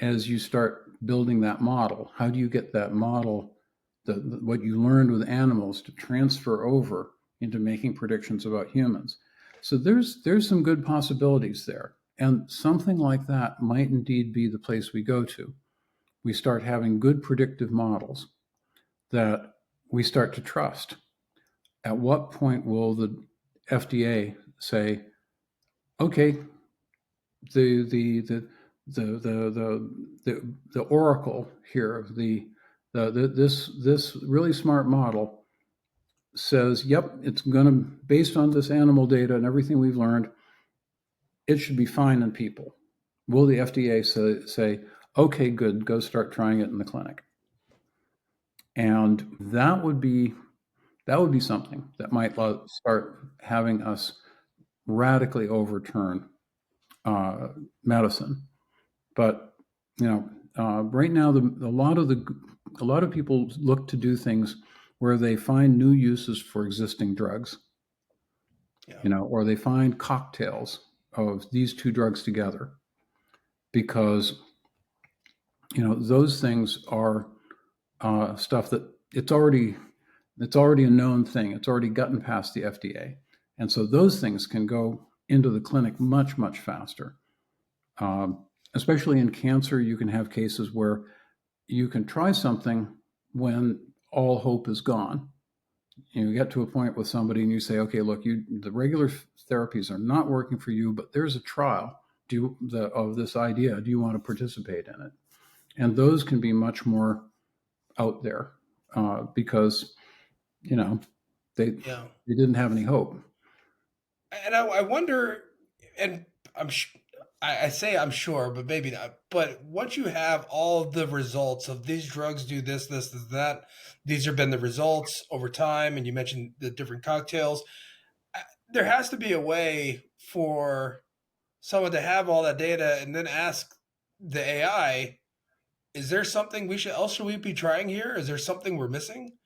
as you start building that model? How do you get that model, what you learned with animals, to transfer over into making predictions about humans? So there's some good possibilities there. And something like that might indeed be the place we go to. We start having good predictive models that we start to trust. At what point will the FDA say, okay, the the oracle here, this really smart model says, yep, it's going to, based on this animal data and everything we've learned, it should be fine in people. Will the FDA say, okay, good, go start trying it in the clinic? And that would be something that might start having us radically overturn medicine. But right now, a lot of people look to do things where they find new uses for existing drugs, or they find cocktails of these two drugs together, because those things are stuff that it's already a known thing. It's already gotten past the FDA, and so those things can go into the clinic much faster. Especially in cancer, you can have cases where you can try something when all hope is gone. You get to a point with somebody and you say, okay, look, the regular therapies are not working for you, but there's a trial of this idea. Do you want to participate in it? And those can be much more out there because they didn't have any hope. And I wonder, and I say I'm sure, but maybe not. But once you have all the results of these drugs do this, that, these have been the results over time, and you mentioned the different cocktails. There has to be a way for someone to have all that data and then ask the AI, "Is there something should we be trying here? Is there something we're missing?"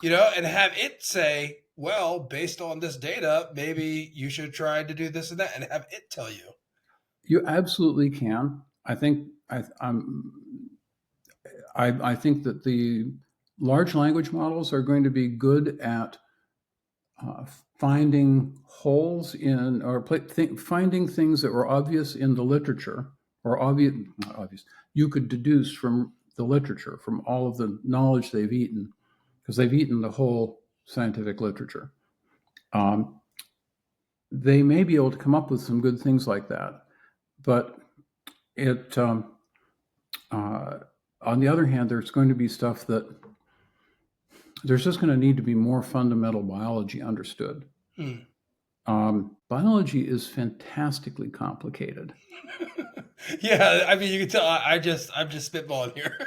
And have it say, "Well, based on this data, maybe you should try to do this and that," and have it tell you. You absolutely can. I think that the large language models are going to be good at finding holes in, or finding things that were obvious in the literature, or not obvious, you could deduce from the literature, from all of the knowledge they've eaten, because they've eaten the whole scientific literature. They may be able to come up with some good things like that, but it on the other hand, there's going to be stuff that there's just going to need to be more fundamental biology understood. Biology is fantastically complicated. Yeah, I mean, you can tell I'm just spitballing here.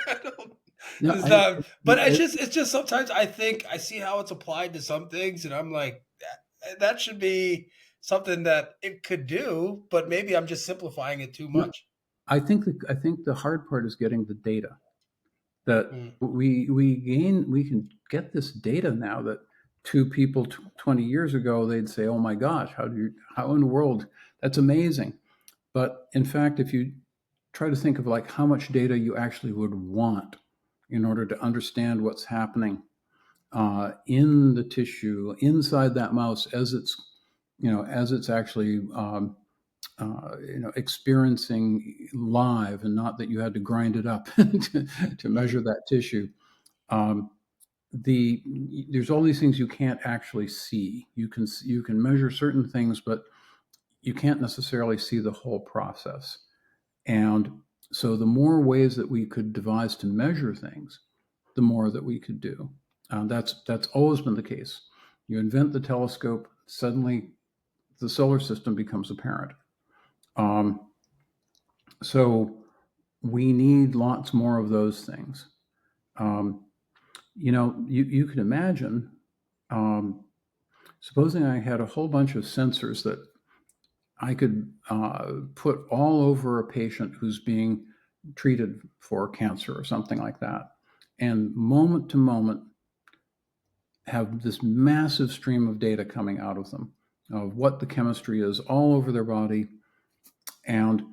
No, It's not, but it's just sometimes I think I see how it's applied to some things, and I'm like, that should be something that it could do, but maybe I'm just simplifying it too no, much. I think the hard part is getting the data. That Mm, we can get this data now that two people 20 years ago they'd say, "Oh my gosh, how in the world? That's amazing." But in fact, if you try to think of like how much data you actually would want in order to understand what's happening in the tissue inside that mouse as it's actually experiencing live, and not that you had to grind it up to mm, measure that tissue. Um, there's all these things you can't actually see. You can measure certain things, but you can't necessarily see the whole process. And so the more ways that we could devise to measure things, the more that we could do. That's always been the case. You invent the telescope, suddenly the solar system becomes apparent. Um, so we need lots more of those things. Um, you could imagine, um, supposing I had a whole bunch of sensors that I could put all over a patient who's being treated for cancer or something like that, and moment to moment have this massive stream of data coming out of them of what the chemistry is all over their body. And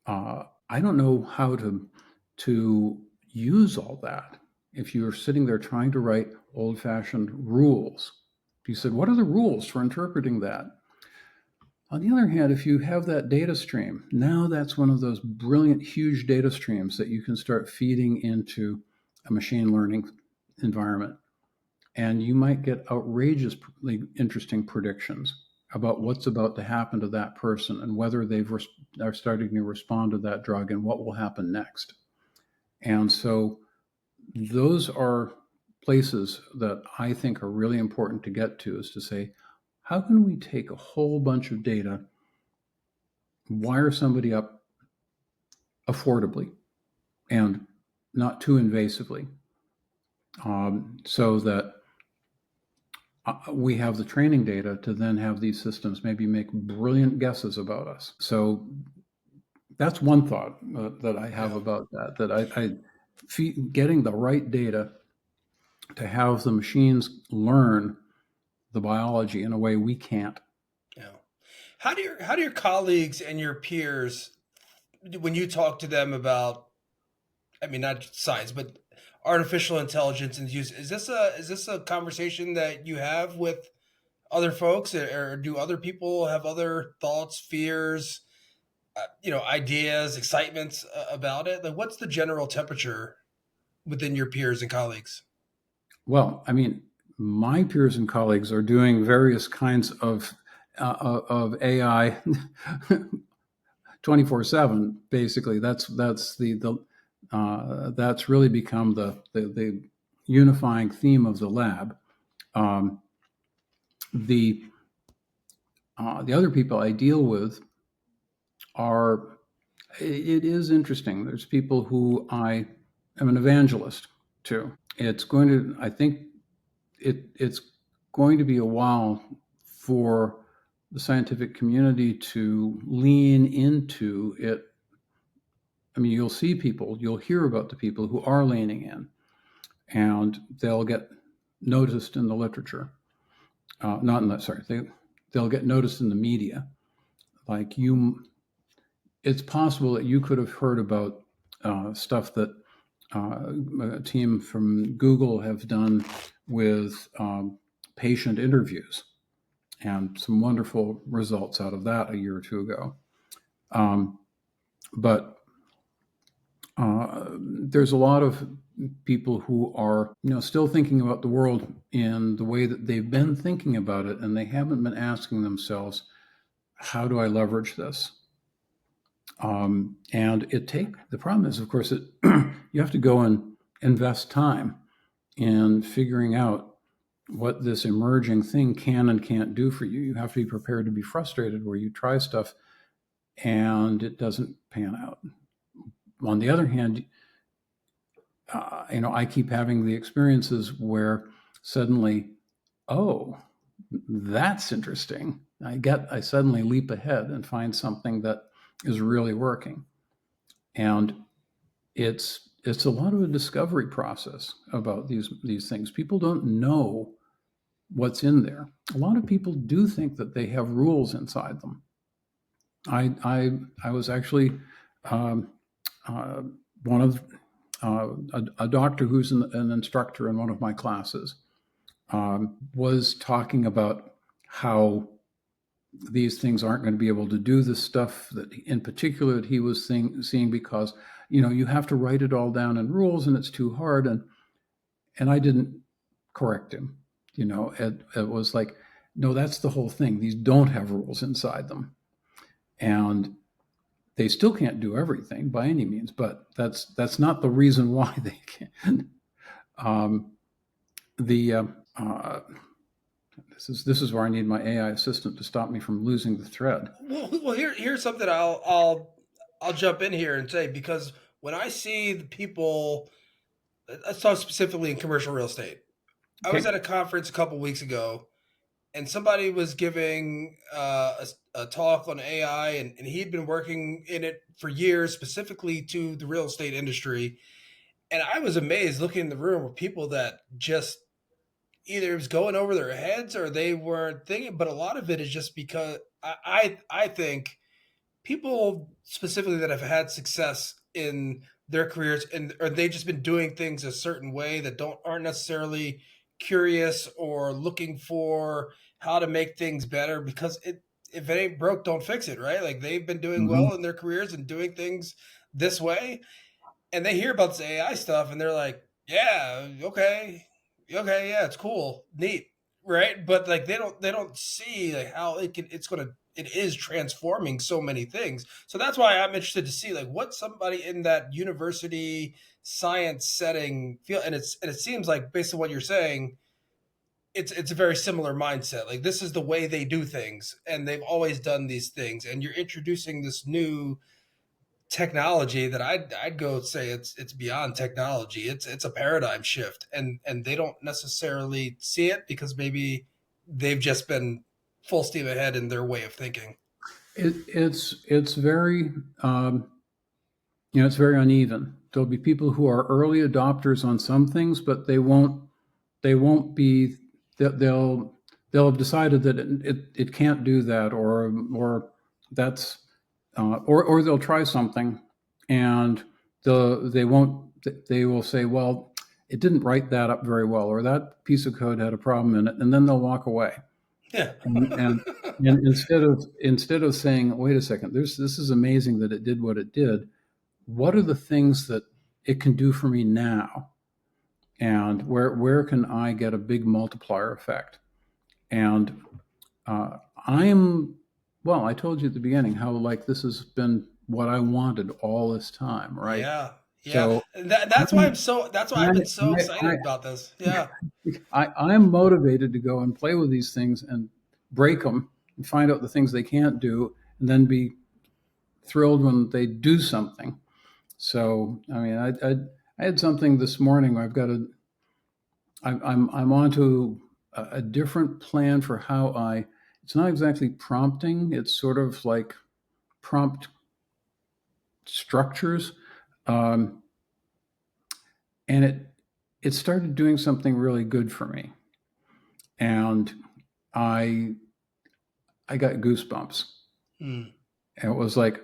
I don't know how to use all that. If you're sitting there trying to write old-fashioned rules, you said, what are the rules for interpreting that? On the other hand, if you have that data stream, now that's one of those brilliant, huge data streams that you can start feeding into a machine learning environment. And you might get outrageously interesting predictions about what's about to happen to that person and whether are starting to respond to that drug and what will happen next. And so those are places that I think are really important to get to, is to say, how can we take a whole bunch of data, wire somebody up affordably and not too invasively, so that we have the training data to then have these systems maybe make brilliant guesses about us. So that's one thought that I have yeah. about that getting the right data to have the machines learn the biology in a way we can't. Yeah. How do your colleagues and your peers, when you talk to them about, I mean, not science, but artificial intelligence and use, is this a conversation that you have with other folks, or do other people have other thoughts, fears, ideas, excitements about it? Like, what's the general temperature within your peers and colleagues? Well, I mean, my peers and colleagues are doing various kinds of AI 24/7. Basically, that's really become the unifying theme of the lab. Um, the the other people I deal with are, it is interesting. There's people who I am an evangelist to. I think it's going to be a while for the scientific community to lean into it. I mean, you'll hear about the people who are leaning in, and they'll get noticed in the literature. Not in that, sorry, they'll get noticed in the media. Like it's possible that you could have heard about stuff that a team from Google have done with patient interviews, and some wonderful results out of that a year or two ago. But there's a lot of people who are, still thinking about the world in the way that they've been thinking about it, and they haven't been asking themselves, how do I leverage this? And the problem is, of course, that you have to go and invest time in figuring out what this emerging thing can and can't do for you. You have to be prepared to be frustrated where you try stuff and it doesn't pan out. On the other hand, I keep having the experiences where suddenly, oh, that's interesting. I suddenly leap ahead and find something that is really working. And it's a lot of a discovery process about these things. People don't know what's in there. A lot of people do think that they have rules inside them. I was actually um, one of a doctor who's an instructor in one of my classes was talking about how these things aren't going to be able to do the stuff that, in particular, that he was seeing because you have to write it all down in rules and it's too hard. And I didn't correct him. It was like, no, that's the whole thing. These don't have rules inside them, and they still can't do everything by any means. But that's not the reason why they can't. The This is where I need my AI assistant to stop me from losing the thread. Well, here's something I'll jump in here and say, because when I see the people, let's talk specifically in commercial real estate. I was Okay. at a conference a couple weeks ago, and somebody was giving a talk on AI, and he'd been working in it for years, specifically to the real estate industry. And I was amazed looking in the room with people that just either it was going over their heads or they weren't thinking. But a lot of it is just because I think people specifically that have had success in their careers, and or they've just been doing things a certain way that don't aren't necessarily curious or looking for how to make things better, because if it ain't broke, don't fix it, right? Like, they've been doing Mm-hmm. well in their careers and doing things this way, and they hear about this AI stuff and they're like, yeah, okay, okay, yeah, it's cool, neat, right? But like, they don't see like how it is transforming so many things. So that's why I'm interested to see like what somebody in that university science setting feel, and it seems like, based on what you're saying, it's a very similar mindset. Like, this is the way they do things, and they've always done these things, and you're introducing this new technology that I'd go say it's beyond technology. It's a paradigm shift, and they don't necessarily see it because maybe they've just been full steam ahead in their way of thinking. It's very it's very uneven. There'll be people who are early adopters on some things, but they won't be. They'll they'll have decided that it can't do that, or that's or they'll try something, and they won't. They will say, well, it didn't write that up very well, or that piece of code had a problem in it, and then they'll walk away. Yeah. And instead of saying, wait a second, this is amazing that it did what it did. What are the things that it can do for me now, and where can I get a big multiplier effect? And I am, well, I told you at the beginning how, like, this has been what I wanted all this time, right? Yeah. Yeah. So I'm, That's why I've I, been so I, excited about this. Yeah. I'm motivated to go and play with these things and break them and find out the things they can't do, and then be thrilled when they do something. So, I mean, I had something this morning. I'm onto a different plan for how it's not exactly prompting. It's sort of like prompt structures. Um, and it started doing something really good for me. And I, I got goosebumps. Hmm. And it was like,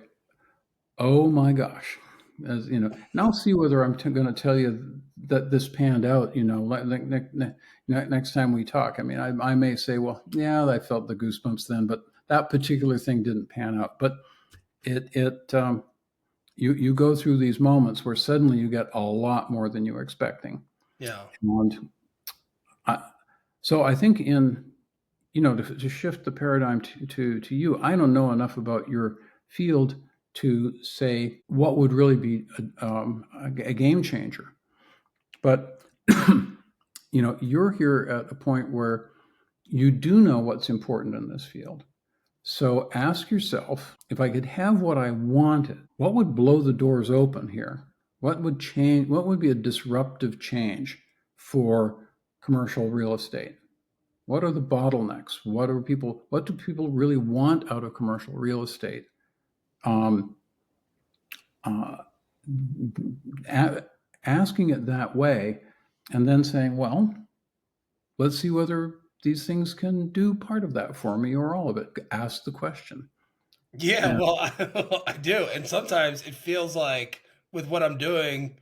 oh my gosh. And I'll see whether I'm going to tell you that this panned out, next time we talk. I mean, I may say, well, yeah, I felt the goosebumps then, but that particular thing didn't pan out. But it You go through these moments where suddenly you get a lot more than you were expecting. Yeah. And I, so I think to shift the paradigm to you, I don't know enough about your field to say what would really be a game changer. But you're here at a point where you do know what's important in this field. So ask yourself, if I could have what I wanted, what would blow the doors open here? What would change? What would be a disruptive change for commercial real estate? What are the bottlenecks? What do people really want out of commercial real estate? Um, uh, a- Asking it that way, and then saying, well, let's see whether these things can do part of that for me or all of it. Ask the question. Yeah, And well, I do. And sometimes it feels like with what I'm doing,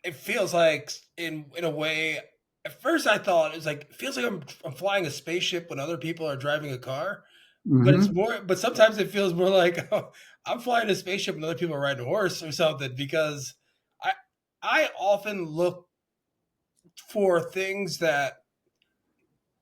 it feels like in a way at first I thought it was like it feels like I'm flying a spaceship when other people are driving a car. But it's mhm. more but sometimes it feels more like oh, I'm flying a spaceship and other people are riding a horse or something because I I often look for things that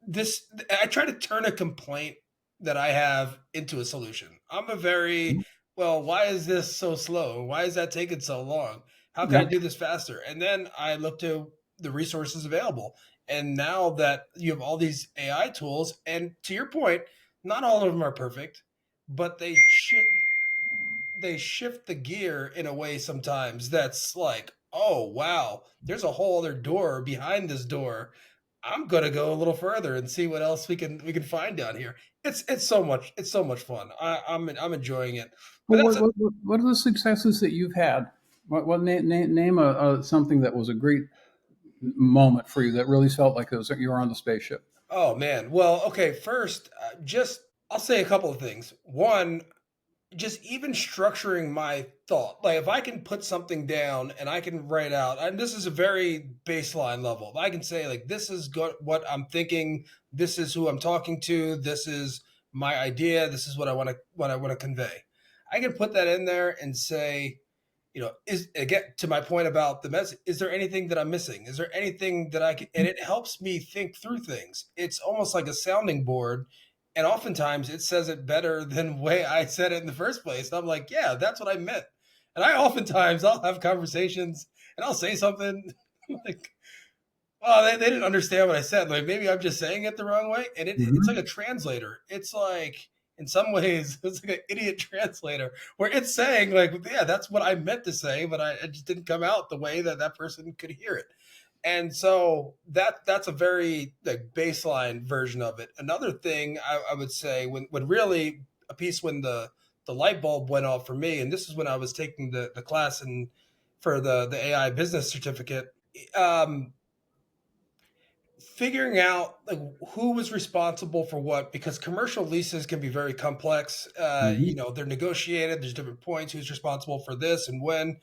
this I try to turn a complaint that I have into a solution. I'm a very well, why is this so slow? Why is that taking so long? How can I Yep. do this faster? And then I look to the resources available. And now that you have all these AI tools, and to your point, not all of them are perfect, but they shift the gear in a way sometimes that's like, oh wow, there's a whole other door behind this door. I'm gonna go a little further and see what else we can find down here. It's so much fun. I'm enjoying it. But Well, that's what are the successes that you've had? Name something that was a great moment for you that really felt like you were on the spaceship. oh man. Well, okay. First, just I'll say a couple of things. One, just even structuring my thought. Like if I can put something down and I can write out, and this is a very baseline level. If I can say like this is what I'm thinking, this is who I'm talking to, this is my idea, this is what I want to convey. I can put that in there and say, is again to my point about the message, is there anything that I'm missing? Is there anything that I can, and it helps me think through things. It's almost like a sounding board. And oftentimes it says it better than the way I said it in the first place. And I'm like, yeah, that's what I meant. And I oftentimes I'll have conversations and I'll say something like, oh, they didn't understand what I said. Like maybe I'm just saying it the wrong way. And it's like a Mhm. translator. It's like in some ways it's like an idiot translator where it's saying like, yeah, that's what I meant to say, but it just didn't come out the way that that person could hear it. And so that's a very like baseline version of it. Another thing I would say when really a piece when the light bulb went off for me, and this is when I was taking the class and for the AI business certificate. Um, Figuring out like who was responsible for what because commercial leases can be very complex. Mhm. They're negotiated. There's different points. Who's responsible for this and when?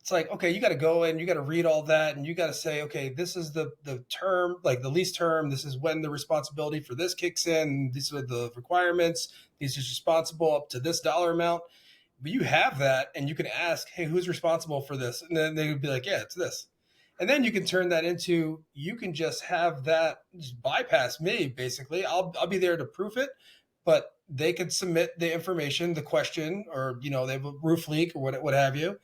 It's like okay, you got to go in, you got to read all that, and you got to say, okay, this is the term, like the lease term. This is when the responsibility for this kicks in. These are the requirements. These is responsible up to this dollar amount. But you have that, and you can ask, hey, who's responsible for this? And then they would be like, yeah, it's this. And then you can turn that into you can just have that just bypass me basically. I'll be there to proof it, but they could submit the information, the question, or they have a roof leak or what have you.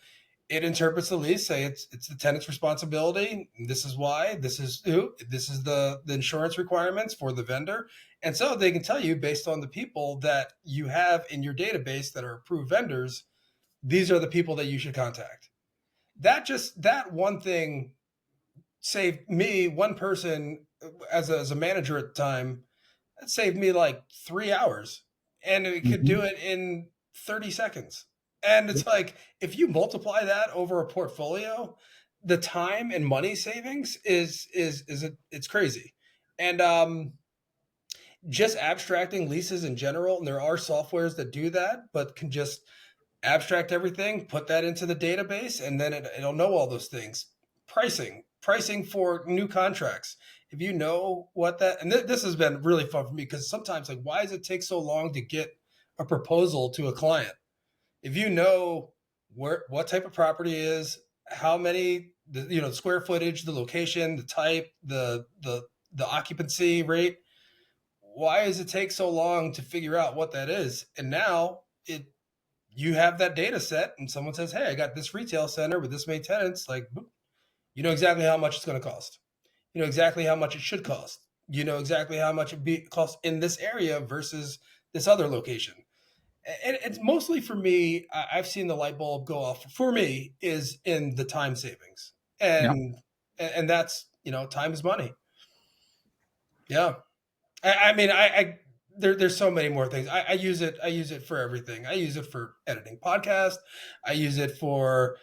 It interprets the lease, say it's the tenant's responsibility. This is why. This is who. This is the insurance requirements for the vendor, and so they can tell you based on the people that you have in your database that are approved vendors. These are the people that you should contact. That one thing saved me one person as a manager at the time. It saved me like 3 hours, and it could do Mhm. it in 30 seconds. And it's like if you multiply that over a portfolio, the time and money savings it's crazy. And just abstracting leases in general, and there are softwares that do that, but can just abstract everything, put that into the database, and then it'll know all those things. Pricing for new contracts. If you know what that, and this has been really fun for me because sometimes, like, why does it take so long to get a proposal to a client? If you know what type of property is, how many, the square footage, the location, the type, the occupancy rate. Why does it take so long to figure out what that is? And now you have that data set, and someone says, "Hey, I got this retail center with this many tenants." Like, boop, you know exactly how much it's going to cost. You know exactly how much it should cost. You know exactly how much it costs in this area versus this other location. And it's mostly for me. I've seen the light bulb go off for me is in the time savings, Yeah. and that's time is money. Yeah, I mean there's so many more things. I use it. I use it for everything. I use it for editing podcasts. I use it for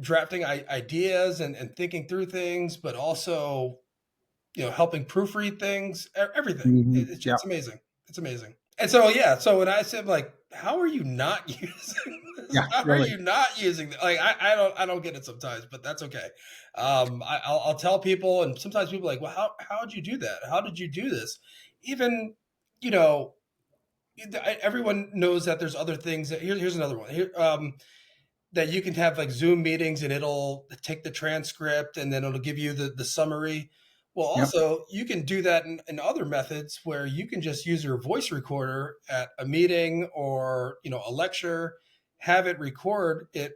drafting ideas and thinking through things, but also helping proofread things, everything. Mhm. Yeah. It's amazing. It's amazing. And so, yeah, so when I said, like, how are you not using this? Yeah. How are Really. you not using this? Like, I don't get it sometimes, but that's okay. I'll tell people, and sometimes people are like, well, how did you do that? How did you do this? Even, you know, everyone knows that there's other things. Here's another one. That you can have like Zoom meetings and it'll take the transcript and then it'll give you the summary. Well, Yep. also, you can do that in other methods where you can just use your voice recorder at a meeting or a lecture, have it record it,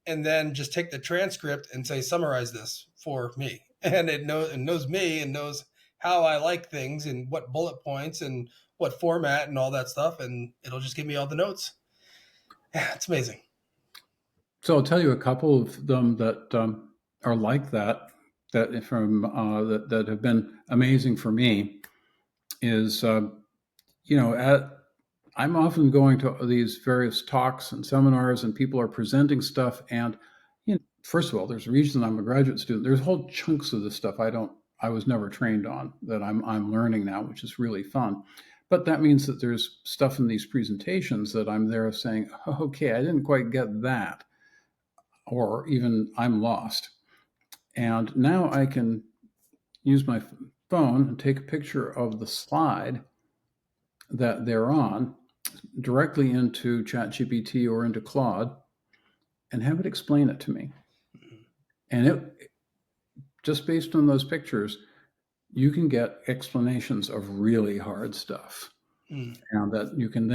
and then just take the transcript and say, summarize this for me. And it knows me and knows how I like things and what bullet points and what format and all that stuff. And it'll just give me all the notes. Yeah, it's amazing. So I'll tell you a couple of them that are like that. That have been amazing for me is at I'm often going to these various talks and seminars, and people are presenting stuff. And first of all, there's a reason I'm a graduate student. There's whole chunks of this stuff I was never trained on that I'm learning now, which is really fun. But that means that there's stuff in these presentations that I'm there saying, okay, I didn't quite get that, or even I'm lost. And now I can use my phone and take a picture of the slide that they're on directly into ChatGPT or into Claude and have it explain it to me. And it just based on those pictures, you can get explanations of really hard stuff. Mm. And that you can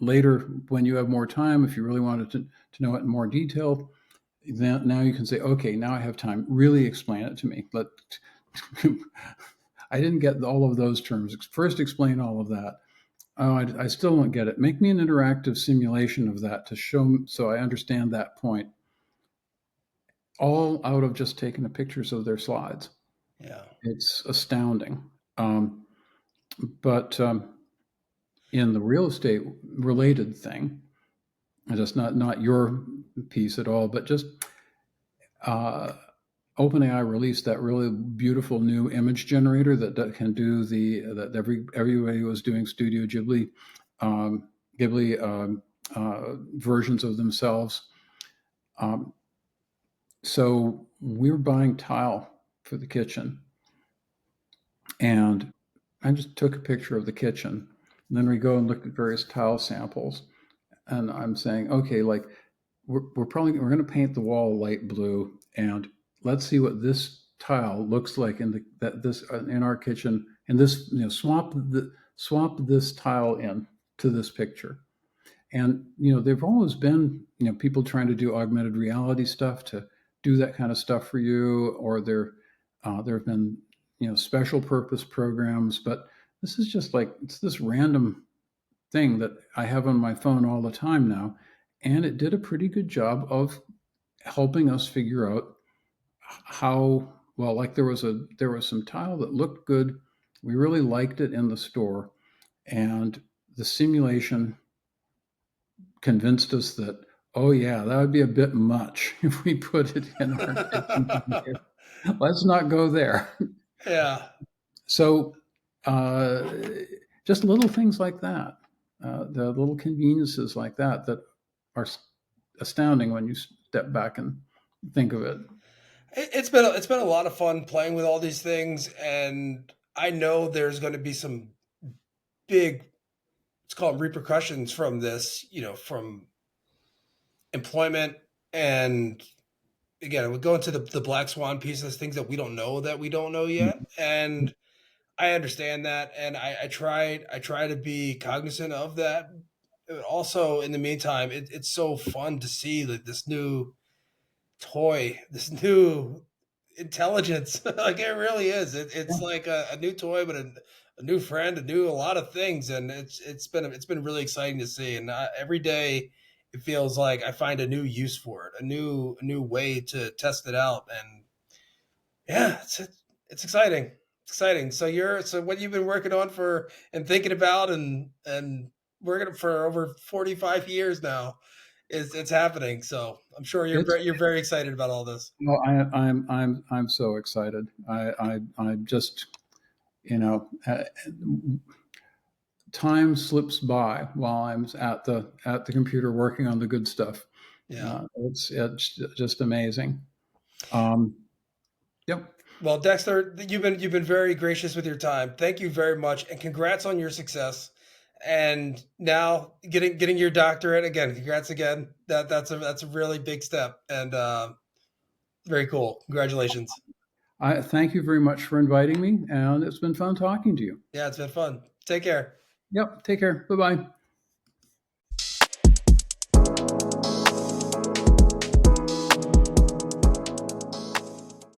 later when you have more time, if you really wanted to know it in more detail, then now you can say, okay, now I have time. Really explain it to me. I didn't get all of those terms. First, explain all of that. Oh, I still don't get it. Make me an interactive simulation of that to show so I understand that point. All out of just taking the pictures of their slides. Yeah. It's astounding. Um, but in the real estate related thing, and just not your piece at all, but just uh, OpenAI released that really beautiful new image generator that can do that everybody was doing Studio Ghibli um, Ghibli versions of themselves. Um, so we're buying tile for the kitchen, and I just took a picture of the kitchen. And then we go and look at various tile samples, and I'm saying, okay, like we're going to paint the wall light blue, and let's see what this tile looks like in our kitchen, and this swap this tile in to this picture. And there've always been people trying to do augmented reality stuff to do that kind of stuff for you, or there have been special purpose programs, but this is just like it's this random thing that I have on my phone all the time now, and it did a pretty good job of helping us figure out how well. Like there was some tile that looked good, we really liked it in the store, and the simulation convinced us that, oh yeah, that would be a bit much if we put it in our kitchen here. Let's not go there. Yeah. So uh, just little things like that, the little conveniences like that are astounding when you step back and think of it. It's been a lot of fun playing with all these things, and I know there's going to be some big let's call them repercussions from this, from employment, and again, we go into the black swan pieces, things that we don't know yet. And I understand that, and I try to be cognizant of that. Also, in the meantime, it's so fun to see like this new toy, this new intelligence. Like it really is. Yeah, It's like a new toy, but a new friend, a lot of things, and it's been really exciting to see. And every day, it feels like I find a new use for it, a new way to test it out, and yeah, it's exciting. It's exciting. So what you've been working on for and thinking about and working for over 45 years now is it's happening. So I'm sure it's you're very excited about all this. well, I'm so excited. I just you know time slips by while I'm at the computer working on the good stuff. Yeah. It's just amazing. Um, yep. Well, Dexter, you've been very gracious with your time. Thank you very much, and congrats on your success. And now getting your doctorate again. Congrats again. That's a really big step, and very cool. Congratulations. I thank you very much for inviting me, and it's been fun talking to you. Yeah, it's been fun. Take care. Yep. Take care. Bye bye.